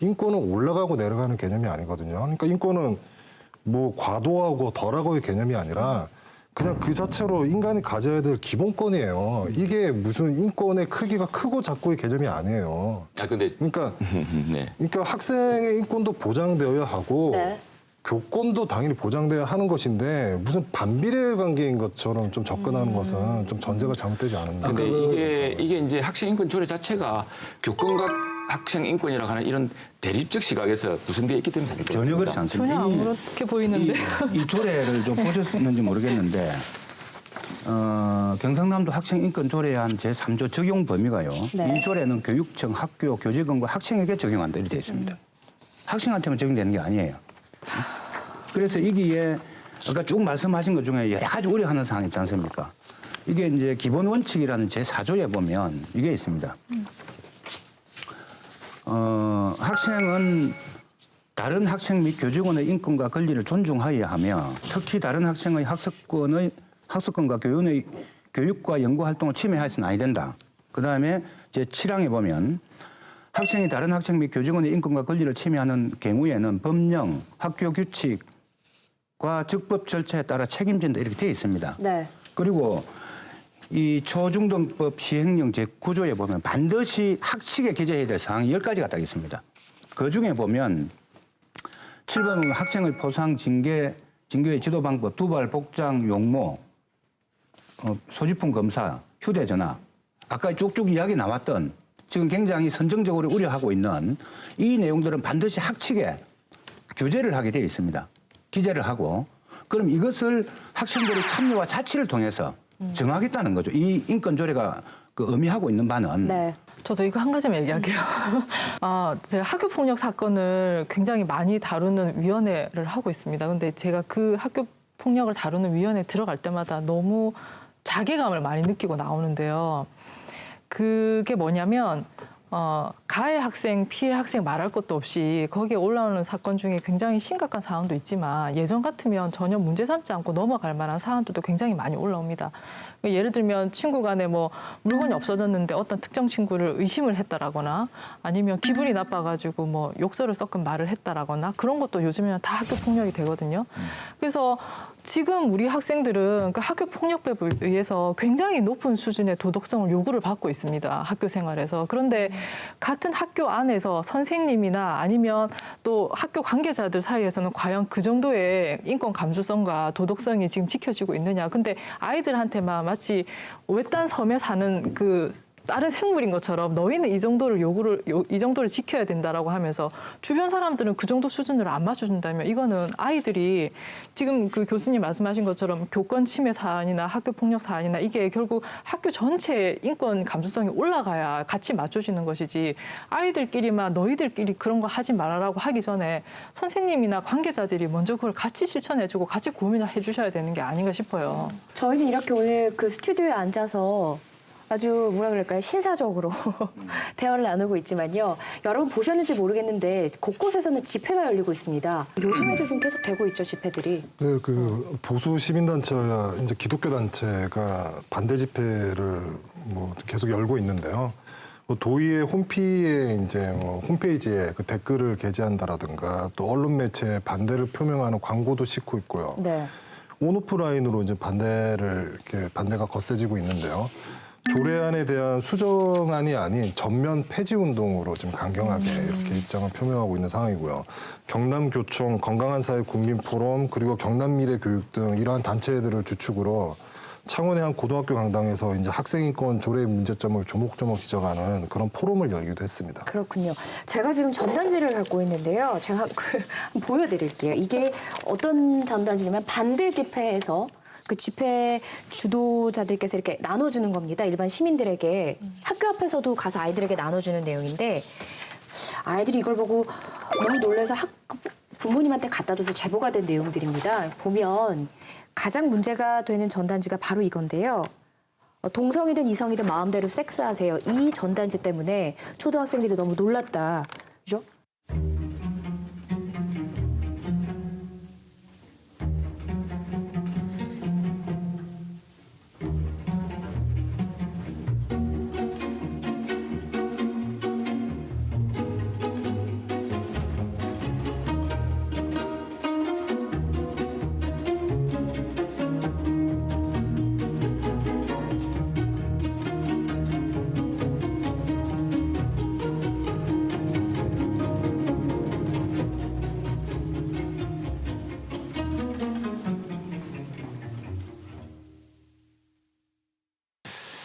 인권은 올라가고 내려가는 개념이 아니거든요. 그러니까 인권은 뭐 과도하고 덜하고의 개념이 아니라 그냥 그 자체로 인간이 가져야 될 기본권이에요. 이게 무슨 인권의 크기가 크고 작고의 개념이 아니에요. 그러니까 학생의 인권도 보장되어야 하고 교권도 당연히 보장돼야 하는 것인데 무슨 반비례 관계인 것처럼 좀 접근하는 것은 좀 전제가 잘못되지 않았나. 근데 이게 이제 학생 인권 조례 자체가 교권과 학생 인권이라고 하는 이런 대립적 시각에서 구성되어 있기 때문에 전혀 그렇지 않습니다. 전혀 안 그렇게 보이는데. 이 조례를 좀 보셨는지 모르겠는데 경상남도 학생인권 조례안 제3조 적용 범위가요. 이 조례는 교육청, 학교, 교직원과 학생에게 적용한다 이렇게 되어 있습니다. 학생한테만 적용되는 게 아니에요. 그래서 이기에 아까 쭉 말씀하신 것 중에 여러 가지 우려하는 사항이 있지 않습니까? 이게 이제 기본 원칙이라는 제4조에 보면 이게 있습니다. 학생은 다른 학생 및 교직원의 인권과 권리를 존중하여야 하며 특히 다른 학생의 학습권과 교육과 연구 활동을 침해해서는 아니 된다. 그다음에 제7항에 보면 학생이 다른 학생 및 교직원의 인권과 권리를 침해하는 경우에는 법령, 학교 규칙과 적법 절차에 따라 책임진다 이렇게 되어 있습니다. 네. 그리고 이 초중등법 시행령 제9조에 보면 반드시 학칙에 기재해야 될 사항이 10가지가 딱 있습니다. 그중에 보면 7번은 학생의 포상, 징계의 지도 방법, 두발, 복장, 용모, 소지품 검사, 휴대전화, 아까 쭉쭉 이야기 나왔던 지금 굉장히 선정적으로 우려하고 있는 이 내용들은 반드시 학칙에 규제를 하게 되어 있습니다. 기재를 하고 그럼 이것을 학생들의 참여와 자치를 통해서 정하겠다는 거죠. 이 인권조례가 의미하고 있는 바는. 네. 저도 이거 한 가지만 얘기할게요. 제가 학교폭력 사건을 굉장히 많이 다루는 위원회를 하고 있습니다. 근데 제가 그 학교폭력을 다루는 위원회에 들어갈 때마다 너무 자괴감을 많이 느끼고 나오는데요. 그게 뭐냐면 가해 학생, 피해 학생 말할 것도 없이 거기에 올라오는 사건 중에 굉장히 심각한 사안도 있지만 예전 같으면 전혀 문제 삼지 않고 넘어갈 만한 사안들도 굉장히 많이 올라옵니다. 예를 들면 친구 간에 뭐 물건이 없어졌는데 어떤 특정 친구를 의심을 했다라거나 아니면 기분이 나빠가지고 뭐 욕설을 섞은 말을 했다라거나 그런 것도 요즘에는 다 학교 폭력이 되거든요. 그래서 지금 우리 학생들은 그 학교 폭력법에 의해서 굉장히 높은 수준의 도덕성을 요구를 받고 있습니다. 학교 생활에서. 그런데 같은 학교 안에서 선생님이나 아니면 또 학교 관계자들 사이에서는 과연 그 정도의 인권 감수성과 도덕성이 지금 지켜지고 있느냐. 근데 아이들한테만 마치 외딴 섬에 사는 그 다른 생물인 것처럼 너희는 이 정도를 지켜야 된다라고 하면서 주변 사람들은 그 정도 수준으로 안 맞춰준다면 이거는 아이들이 지금 그 교수님 말씀하신 것처럼 교권 침해 사안이나 학교 폭력 사안이나 이게 결국 학교 전체의 인권 감수성이 올라가야 같이 맞춰지는 것이지 아이들끼리만 너희들끼리 그런 거 하지 말아라고 하기 전에 선생님이나 관계자들이 먼저 그걸 같이 실천해주고 같이 고민을 해주셔야 되는 게 아닌가 싶어요. 저희는 이렇게 오늘 그 스튜디오에 앉아서 아주 뭐라 그럴까요? 신사적으로 대화를 나누고 있지만요. 여러분 보셨는지 모르겠는데 곳곳에서는 집회가 열리고 있습니다. 요즘에도 좀 계속 되고 있죠, 집회들이. 네, 그 보수 시민단체와 이제 기독교 단체가 반대 집회를 뭐 계속 열고 있는데요. 도의회 홈페이지에 그 댓글을 게재한다라든가 또 언론 매체에 반대를 표명하는 광고도 싣고 있고요. 네. 온오프라인으로 이제 반대가 거세지고 있는데요. 조례안에 대한 수정안이 아닌 전면 폐지 운동으로 지금 강경하게 이렇게 입장을 표명하고 있는 상황이고요. 경남교총, 건강한 사회 국민포럼, 그리고 경남미래교육 등 이러한 단체들을 주축으로 창원의 한 고등학교 강당에서 이제 학생인권 조례 문제점을 조목조목 지적하는 그런 포럼을 열기도 했습니다. 그렇군요. 제가 지금 전단지를 갖고 있는데요. 제가 한번 보여드릴게요. 이게 어떤 전단지냐면 반대 집회에서 그 집회 주도자들께서 이렇게 나눠주는 겁니다. 일반 시민들에게 학교 앞에서도 가서 아이들에게 나눠주는 내용인데 아이들이 이걸 보고 너무 놀라서 부모님한테 갖다 줘서 제보가 된 내용들입니다. 보면 가장 문제가 되는 전단지가 바로 이건데요. 동성이든 이성이든 마음대로 섹스하세요. 이 전단지 때문에 초등학생들이 너무 놀랐다. 그죠?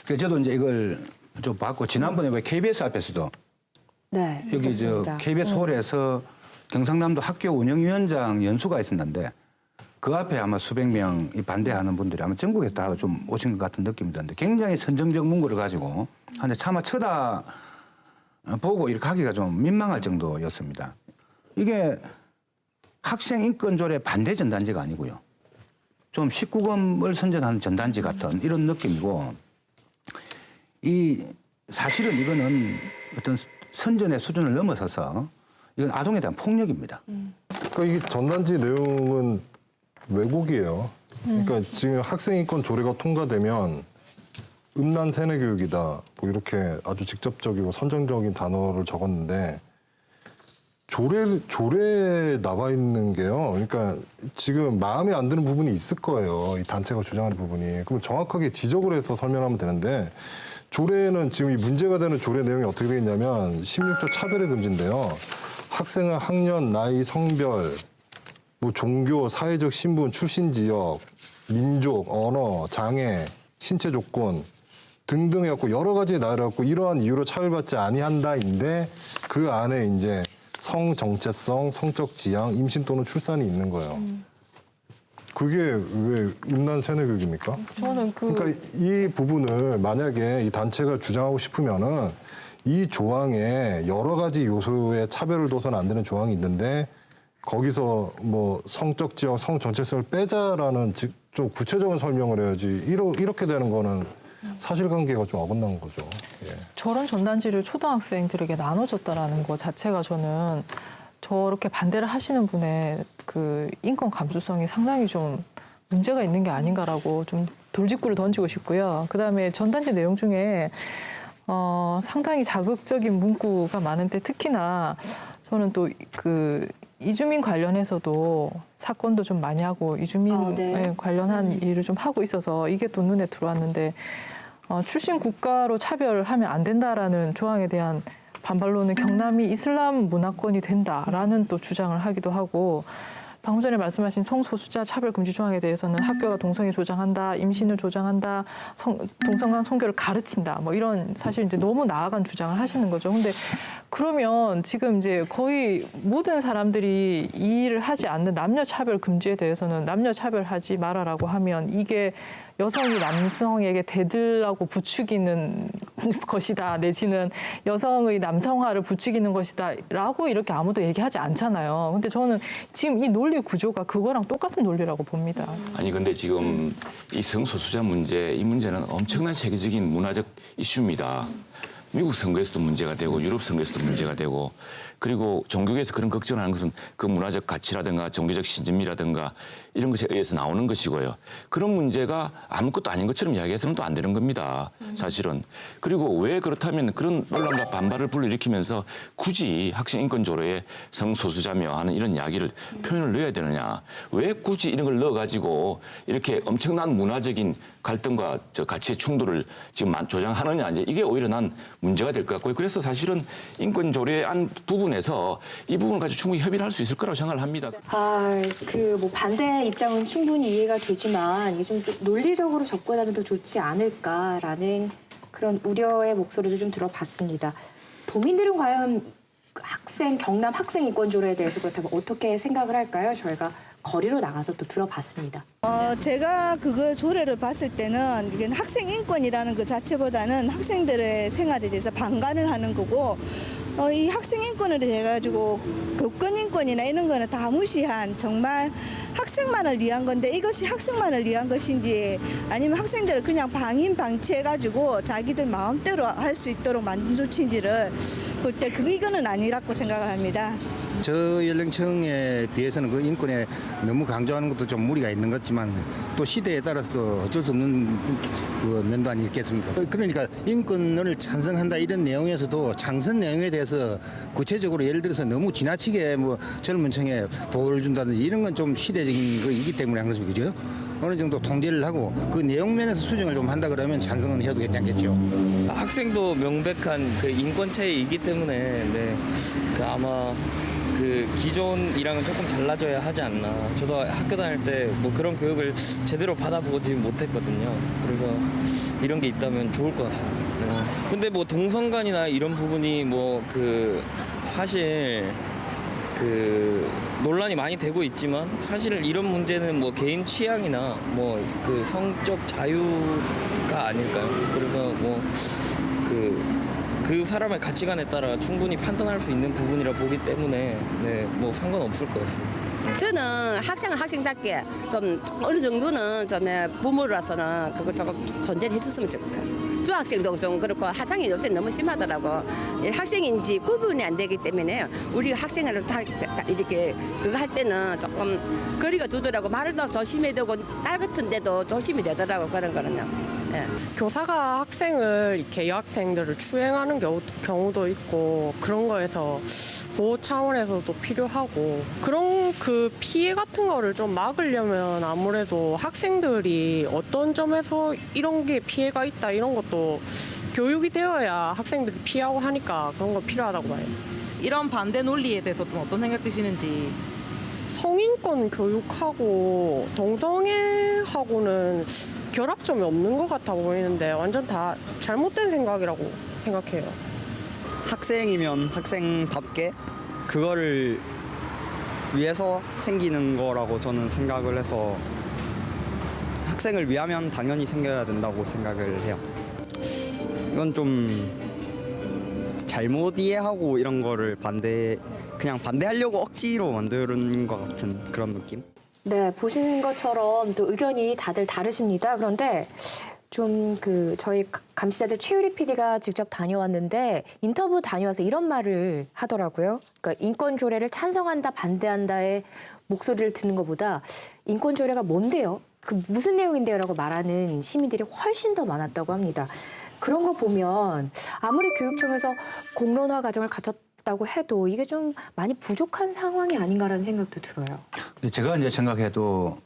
그래서 저도 이제 이걸 좀 봤고 지난번에 왜 KBS 앞에서도 네, 여기 있었습니다. KBS 홀에서 경상남도 학교 운영위원장 연수가 있었는데 그 앞에 아마 수백 명이 반대하는 분들이 아마 전국에 다 좀 오신 것 같은 느낌이 드는데 굉장히 선정적 문구를 가지고 한데 차마 쳐다보고 이렇게 하기가 좀 민망할 정도였습니다. 이게 학생 인권 조례 반대 전단지가 아니고요. 좀 19금을 선전하는 전단지 같은 이런 느낌이고 이 사실은 이거는 어떤 선전의 수준을 넘어서서 이건 아동에 대한 폭력입니다. 그러니까 이게 전단지 내용은 왜곡이에요. 그러니까 지금 학생인권 조례가 통과되면 음란 세뇌 교육이다. 뭐 이렇게 아주 직접적이고 선정적인 단어를 적었는데 조례에 나와 있는 게요. 그러니까 지금 마음에 안 드는 부분이 있을 거예요. 이 단체가 주장하는 부분이. 그럼 정확하게 지적을 해서 설명하면 되는데 조례는 지금 이 문제가 되는 조례 내용이 어떻게 되어 있냐면 16조 차별의 금지인데요. 학생은 학년, 나이, 성별, 뭐 종교, 사회적 신분, 출신 지역, 민족, 언어, 장애, 신체 조건 등등 해갖고 여러 가지 나열해갖고 이러한 이유로 차별받지 아니한다인데 그 안에 이제 성 정체성, 성적 지향, 임신 또는 출산이 있는 거예요. 그게 왜 음란 세뇌 교육입니까? 저는 그러니까 이 부분을 만약에 이 단체가 주장하고 싶으면은 이 조항에 여러 가지 요소의 차별을 둬서는 안 되는 조항이 있는데 거기서 뭐 성적 지역, 성 정체성을 빼자라는 좀 구체적인 설명을 해야지 이렇게 되는 거는 사실관계가 좀 어긋난 거죠. 예. 저런 전단지를 초등학생들에게 나눠줬다라는 것 자체가 저는 저렇게 반대를 하시는 분의 그 인권 감수성이 상당히 좀 문제가 있는 게 아닌가라고 좀 돌직구를 던지고 싶고요. 그다음에 전단지 내용 중에 상당히 자극적인 문구가 많은데 특히나 저는 또 그 이주민 관련해서도 사건도 좀 많이 하고 이주민 네. 관련한 일을 좀 하고 있어서 이게 또 눈에 들어왔는데 출신 국가로 차별하면 안 된다라는 조항에 대한 반발로는 경남이 이슬람 문화권이 된다라는 또 주장을 하기도 하고 방금 전에 말씀하신 성소수자 차별금지 조항에 대해서는 학교가 동성애 조장한다, 임신을 조장한다, 동성간 성교를 가르친다, 뭐 이런 사실 이제 너무 나아간 주장을 하시는 거죠. 근데 그러면 지금 이제 거의 모든 사람들이 이 일을 하지 않는 남녀 차별 금지에 대해서는 남녀 차별하지 말아라고 하면 이게 여성이 남성에게 대들라고 부추기는 것이다 내지는 여성의 남성화를 부추기는 것이다라고 이렇게 아무도 얘기하지 않잖아요. 근데 저는 지금 이 논리 구조가 그거랑 똑같은 논리라고 봅니다. 아니 근데 지금 이 성소수자 문제, 이 문제는 엄청난 세계적인 문화적 이슈입니다. 미국 선거에서도 문제가 되고 유럽 선거에서도 문제가 되고 그리고 종교계에서 그런 걱정을 하는 것은 그 문화적 가치라든가 종교적 신념이라든가 이런 것에 의해서 나오는 것이고요. 그런 문제가 아무것도 아닌 것처럼 이야기해서는 또 안 되는 겁니다. 사실은. 그리고 왜 그렇다면 그런 논란과 반발을 불러일으키면서 굳이 학생인권조례에 성소수자며 하는 이런 이야기를 표현을 넣어야 되느냐. 왜 굳이 이런 걸 넣어가지고 이렇게 엄청난 문화적인 갈등과 가치의 충돌을 지금 조장하느냐. 이제 이게 오히려 난 문제가 될 것 같고요. 그래서 사실은 인권조례의 한 부분 부분에서 이 부분을 가지고 충분히 협의를 할 수 있을 거라고 생각을 합니다. 뭐 반대 입장은 충분히 이해가 되지만 이게 좀 논리적으로 접근하면 더 좋지 않을까라는 그런 우려의 목소리도 좀 들어봤습니다. 도민들은 과연 경남 학생 인권 조례에 대해서 그렇다면 어떻게 생각을 할까요? 저희가 거리로 나가서 또 들어봤습니다. 제가 그거 조례를 봤을 때는 이게 학생 인권이라는 그 자체보다는 학생들의 생활에 대해서 방관을 하는 거고 이 학생 인권을 해가지고 교권 인권이나 이런 거는 다 무시한 정말 학생만을 위한 건데 이것이 학생만을 위한 것인지 아니면 학생들을 그냥 방임방치해가지고 자기들 마음대로 할 수 있도록 만든 조치인지를 볼 때 이거는 아니라고 생각을 합니다. 저 연령층에 비해서는 그 인권에 너무 강조하는 것도 좀 무리가 있는 것 같지만 또 시대에 따라서 또 어쩔 수 없는 그 면도 아니겠습니까? 그러니까 인권을 찬성한다 이런 내용에서도 장선 내용에 대해서 구체적으로 예를 들어서 너무 지나치게 뭐 젊은 층에 보호를 준다든지 이런 건 좀 시대적인 거이기 때문에 한 것이죠. 그죠? 어느 정도 통제를 하고 그 내용 면에서 수정을 좀 한다 그러면 찬성은 해도 괜찮겠죠. 학생도 명백한 그 인권 차이이기 때문에 그 아마 그 기존이랑은 조금 달라져야 하지 않나. 저도 학교 다닐 때 뭐 그런 교육을 제대로 받아보지 못했거든요. 그래서 이런 게 있다면 좋을 것 같습니다. 근데 뭐 동성간이나 이런 부분이 뭐 그 사실 그 논란이 많이 되고 있지만 사실 이런 문제는 뭐 개인 취향이나 뭐 그 성적 자유가 아닐까요? 그래서 뭐 그 사람의 가치관에 따라 충분히 판단할 수 있는 부분이라 보기 때문에 뭐 상관없을 것 같습니다. 저는 학생은 학생답게 좀 어느 정도는 좀 부모로서는 그걸 조금 존재를 해줬으면 좋겠어요. 중학생도 좀 그렇고 하상이 요새 너무 심하더라고. 학생인지 구분이 안 되기 때문에 우리 학생을 다 이렇게 그거 할 때는 조금 거리가 두더라고. 말을 더 조심해야 되고 딸 같은데도 조심이 되더라고 그런 거는요. 예. 교사가 학생을 이렇게 여학생들을 추행하는 경우도 있고 그런 거에서 보호 차원에서도 필요하고 그런 그 피해 같은 거를 좀 막으려면 아무래도 학생들이 어떤 점에서 이런 게 피해가 있다 이런 것도 교육이 되어야 학생들이 피하고 하니까 그런 거 필요하다고 봐요. 이런 반대 논리에 대해서 좀 어떤 생각 드시는지. 성인권 교육하고 동성애하고는 결합점이 없는 것 같아 보이는데 완전 다 잘못된 생각이라고 생각해요. 학생이면 학생답게 그거를 위해서 생기는 거라고 저는 생각을 해서 학생을 위하면 당연히 생겨야 된다고 생각을 해요. 이건 좀 잘못 이해하고 이런 거를 그냥 반대하려고 억지로 만드는 것 같은 그런 느낌? 네, 보신 것처럼 또 의견이 다들 다르십니다. 그런데 좀 저희 감시자들 최유리 PD가 직접 다녀왔는데 인터뷰 다녀와서 이런 말을 하더라고요. 그러니까 인권 조례를 찬성한다, 반대한다의 목소리를 듣는 것보다 인권 조례가 뭔데요? 그 무슨 내용인데요라고 말하는 시민들이 훨씬 더 많았다고 합니다. 그런 거 보면 아무리 교육청에서 공론화 과정을 갖췄다고 해도 이게 좀 많이 부족한 상황이 아닌가라는 생각도 들어요. 제가 이제 생각해도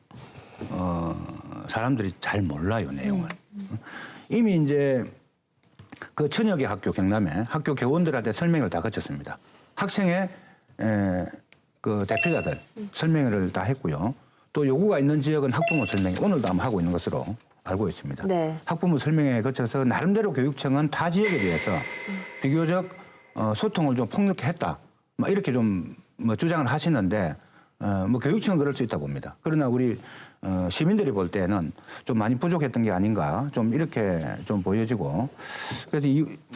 사람들이 잘 몰라요, 내용을. 이미 이제 그 천여 개 학교, 경남에 학교 교원들한테 설명을 다 거쳤습니다. 학생의 그 대표자들 설명을 다 했고요. 또 요구가 있는 지역은 학부모 설명, 오늘도 아마 하고 있는 것으로 알고 있습니다. 네. 학부모 설명에 거쳐서 나름대로 교육청은 타 지역에 대해서 비교적 소통을 좀 폭넓게 했다. 막 이렇게 좀 뭐 주장을 하시는데 뭐 교육청은 그럴 수 있다 봅니다. 그러나 우리 시민들이 볼 때는 좀 많이 부족했던 게 아닌가 좀 이렇게 좀 보여지고 그래서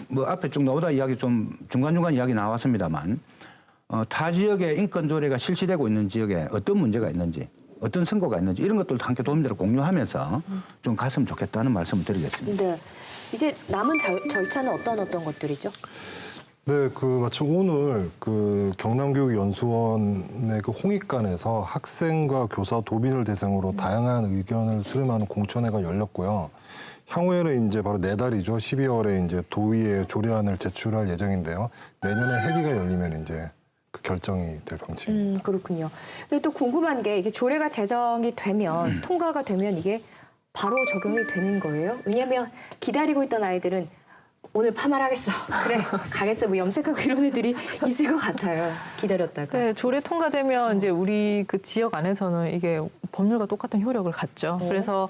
뭐 앞에 쭉 나오다 이야기 좀 중간중간 이야기 나왔습니다만 타 지역의 인권 조례가 실시되고 있는 지역에 어떤 문제가 있는지 어떤 선거가 있는지 이런 것들도 함께 도민들과 공유하면서 좀 갔으면 좋겠다는 말씀을 드리겠습니다. 네, 이제 남은 절차는 어떤 것들이죠? 네, 마침 오늘 경남교육연수원의 홍익관에서 학생과 교사, 도민을 대상으로 다양한 의견을 수렴하는 공청회가 열렸고요. 향후에는 이제 바로 내달이죠. 12월에 이제 도의회 조례안을 제출할 예정인데요. 내년에 회기가 열리면 이제 그 결정이 될 방침입니다. 그렇군요. 근데 또 궁금한 게 이게 조례가 제정이 되면 통과가 되면 이게 바로 적용이 되는 거예요? 왜냐하면 기다리고 있던 아이들은 오늘 파마하겠어. 그래 가겠어. 뭐 염색하고 이런 애들이 있을 것 같아요. 기다렸다가. 네, 조례 통과되면 이제 우리 그 지역 안에서는 이게 법률과 똑같은 효력을 갖죠. 그래서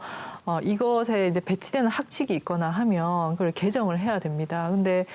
이것에 이제 배치되는 학칙이 있거나 하면 그걸 개정을 해야 됩니다. 근데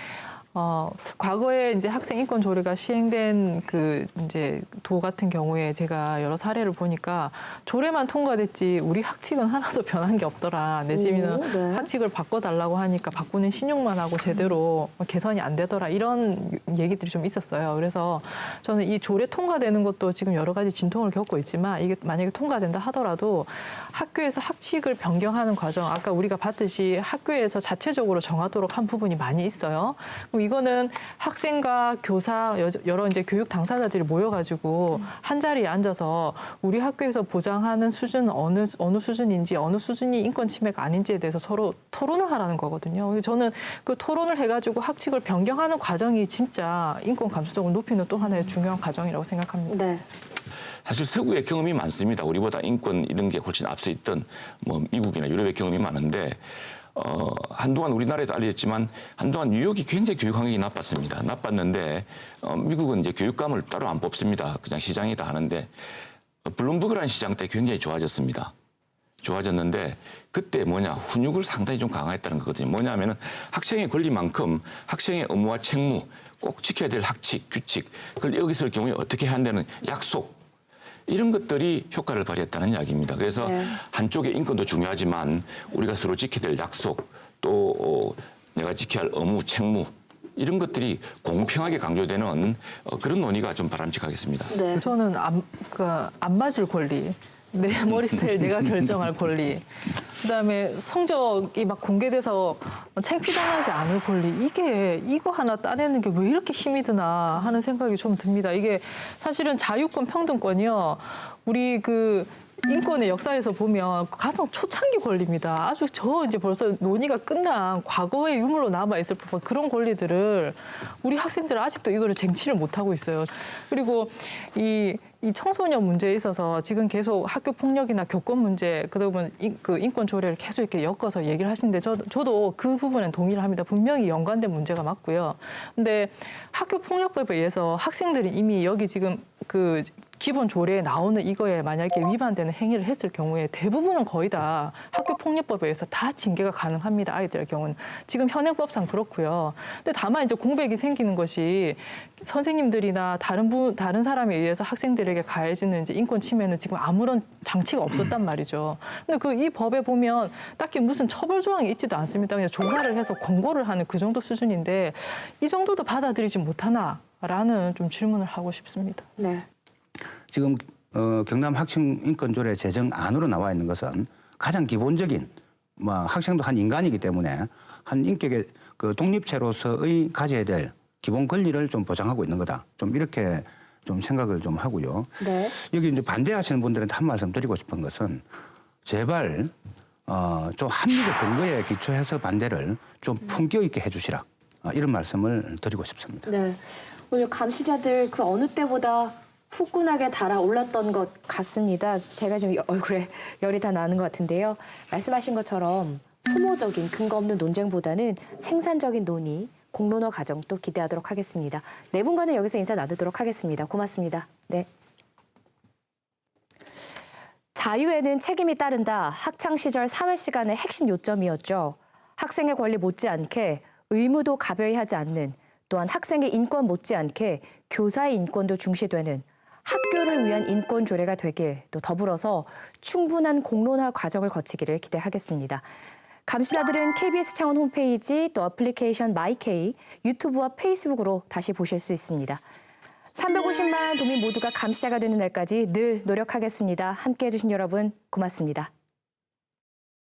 과거에 이제 학생 인권 조례가 시행된 그 이제 도 같은 경우에 제가 여러 사례를 보니까 조례만 통과됐지 우리 학칙은 하나도 변한 게 없더라. 내지는 네. 학칙을 바꿔달라고 하니까 바꾸는 신용만 하고 제대로 개선이 안 되더라. 이런 얘기들이 좀 있었어요. 그래서 저는 이 조례 통과되는 것도 지금 여러 가지 진통을 겪고 있지만 이게 만약에 통과된다 하더라도 학교에서 학칙을 변경하는 과정, 아까 우리가 봤듯이 학교에서 자체적으로 정하도록 한 부분이 많이 있어요. 그럼 이거는 학생과 교사, 여러 이제 교육 당사자들이 모여가지고 한 자리에 앉아서 우리 학교에서 보장하는 수준 어느 수준인지 어느 수준이 인권 침해가 아닌지에 대해서 서로 토론을 하라는 거거든요. 저는 그 토론을 해가지고 학칙을 변경하는 과정이 진짜 인권 감수성을 높이는 또 하나의 중요한 과정이라고 생각합니다. 네. 사실 서구의 경험이 많습니다. 우리보다 인권 이런 게 훨씬 앞서 있던 뭐 미국이나 유럽의 경험이 많은데 한동안 우리나라에도 알려졌지만 한동안 뉴욕이 굉장히 교육 환경이 나빴습니다. 나빴는데 미국은 이제 교육감을 따로 안 뽑습니다. 그냥 시장이다 하는데 블룸버그라는 시장 때 굉장히 좋아졌습니다. 좋아졌는데 그때 훈육을 상당히 좀 강화했다는 거거든요. 뭐냐면은 학생의 권리만큼 학생의 의무와 책무, 꼭 지켜야 될 학칙, 규칙, 그걸 여기 있을 경우에 어떻게 해야 한다는 약속, 이런 것들이 효과를 발휘했다는 이야기입니다. 그래서 한쪽의 인권도 중요하지만 우리가 서로 지켜야 될 약속, 또 내가 지켜야 할 의무, 책무, 이런 것들이 공평하게 강조되는 그런 논의가 좀 바람직하겠습니다. 네. 저는 안 맞을 권리, 내 머리 스타일 내가 결정할 권리, 그다음에 성적이 막 공개돼서 창피당하지 않을 권리, 이거 하나 따내는 게 왜 이렇게 힘이 드나 하는 생각이 좀 듭니다. 이게 사실은 자유권, 평등권이요. 우리 그 인권의 역사에서 보면 가장 초창기 권리입니다. 아주 이제 벌써 논의가 끝난 과거의 유물로 남아있을 법한 그런 권리들을 우리 학생들은 아직도 이거를 쟁취를 못하고 있어요. 그리고 이 청소년 문제에 있어서 지금 계속 학교 폭력이나 교권 문제, 그러다 그 인권 조례를 계속 이렇게 엮어서 얘기를 하시는데 저도 그 부분엔 동의를 합니다. 분명히 연관된 문제가 맞고요. 근데 학교 폭력법에 의해서 학생들이 이미 여기 지금 그 기본 조례에 나오는 이거에 만약에 위반되는 행위를 했을 경우에 대부분은 거의 다 학교폭력법에 의해서 다 징계가 가능합니다. 아이들의 경우는. 지금 현행법상 그렇고요. 근데 다만 이제 공백이 생기는 것이 선생님들이나 다른 사람에 의해서 학생들에게 가해지는 이제 인권 침해는 지금 아무런 장치가 없었단 말이죠. 근데 이 법에 보면 딱히 무슨 처벌 조항이 있지도 않습니다. 그냥 조사를 해서 권고를 하는 그 정도 수준인데 이 정도도 받아들이지 못하나라는 좀 질문을 하고 싶습니다. 네. 지금 경남 학생 인권 조례 제정안으로 나와 있는 것은 가장 기본적인 학생도 한 인간이기 때문에 한 인격의 그 독립체로서의 가져야 될 기본 권리를 좀 보장하고 있는 거다. 좀 이렇게 좀 생각을 좀 하고요. 네. 여기 이제 반대하시는 분들한테 한 말씀 드리고 싶은 것은 제발 좀 합리적 근거에 기초해서 반대를 좀 품격 있게 해주시라. 이런 말씀을 드리고 싶습니다. 네. 오늘 감시자들 그 어느 때보다 후끈하게 달아올랐던 것 같습니다. 제가 좀 얼굴에 열이 다 나는 것 같은데요. 말씀하신 것처럼 소모적인 근거 없는 논쟁보다는 생산적인 논의, 공론화 과정 또 기대하도록 하겠습니다. 네 분과는 여기서 인사 나누도록 하겠습니다. 고맙습니다. 네. 자유에는 책임이 따른다. 학창시절 사회 시간의 핵심 요점이었죠. 학생의 권리 못지않게 의무도 가벼이 하지 않는, 또한 학생의 인권 못지않게 교사의 인권도 중시되는 학교를 위한 인권 조례가 되길, 또 더불어서 충분한 공론화 과정을 거치기를 기대하겠습니다. 감시자들은 KBS 창원 홈페이지, 또 애플리케이션 마이케이, 유튜브와 페이스북으로 다시 보실 수 있습니다. 350만 도민 모두가 감시자가 되는 날까지 늘 노력하겠습니다. 함께해 주신 여러분 고맙습니다.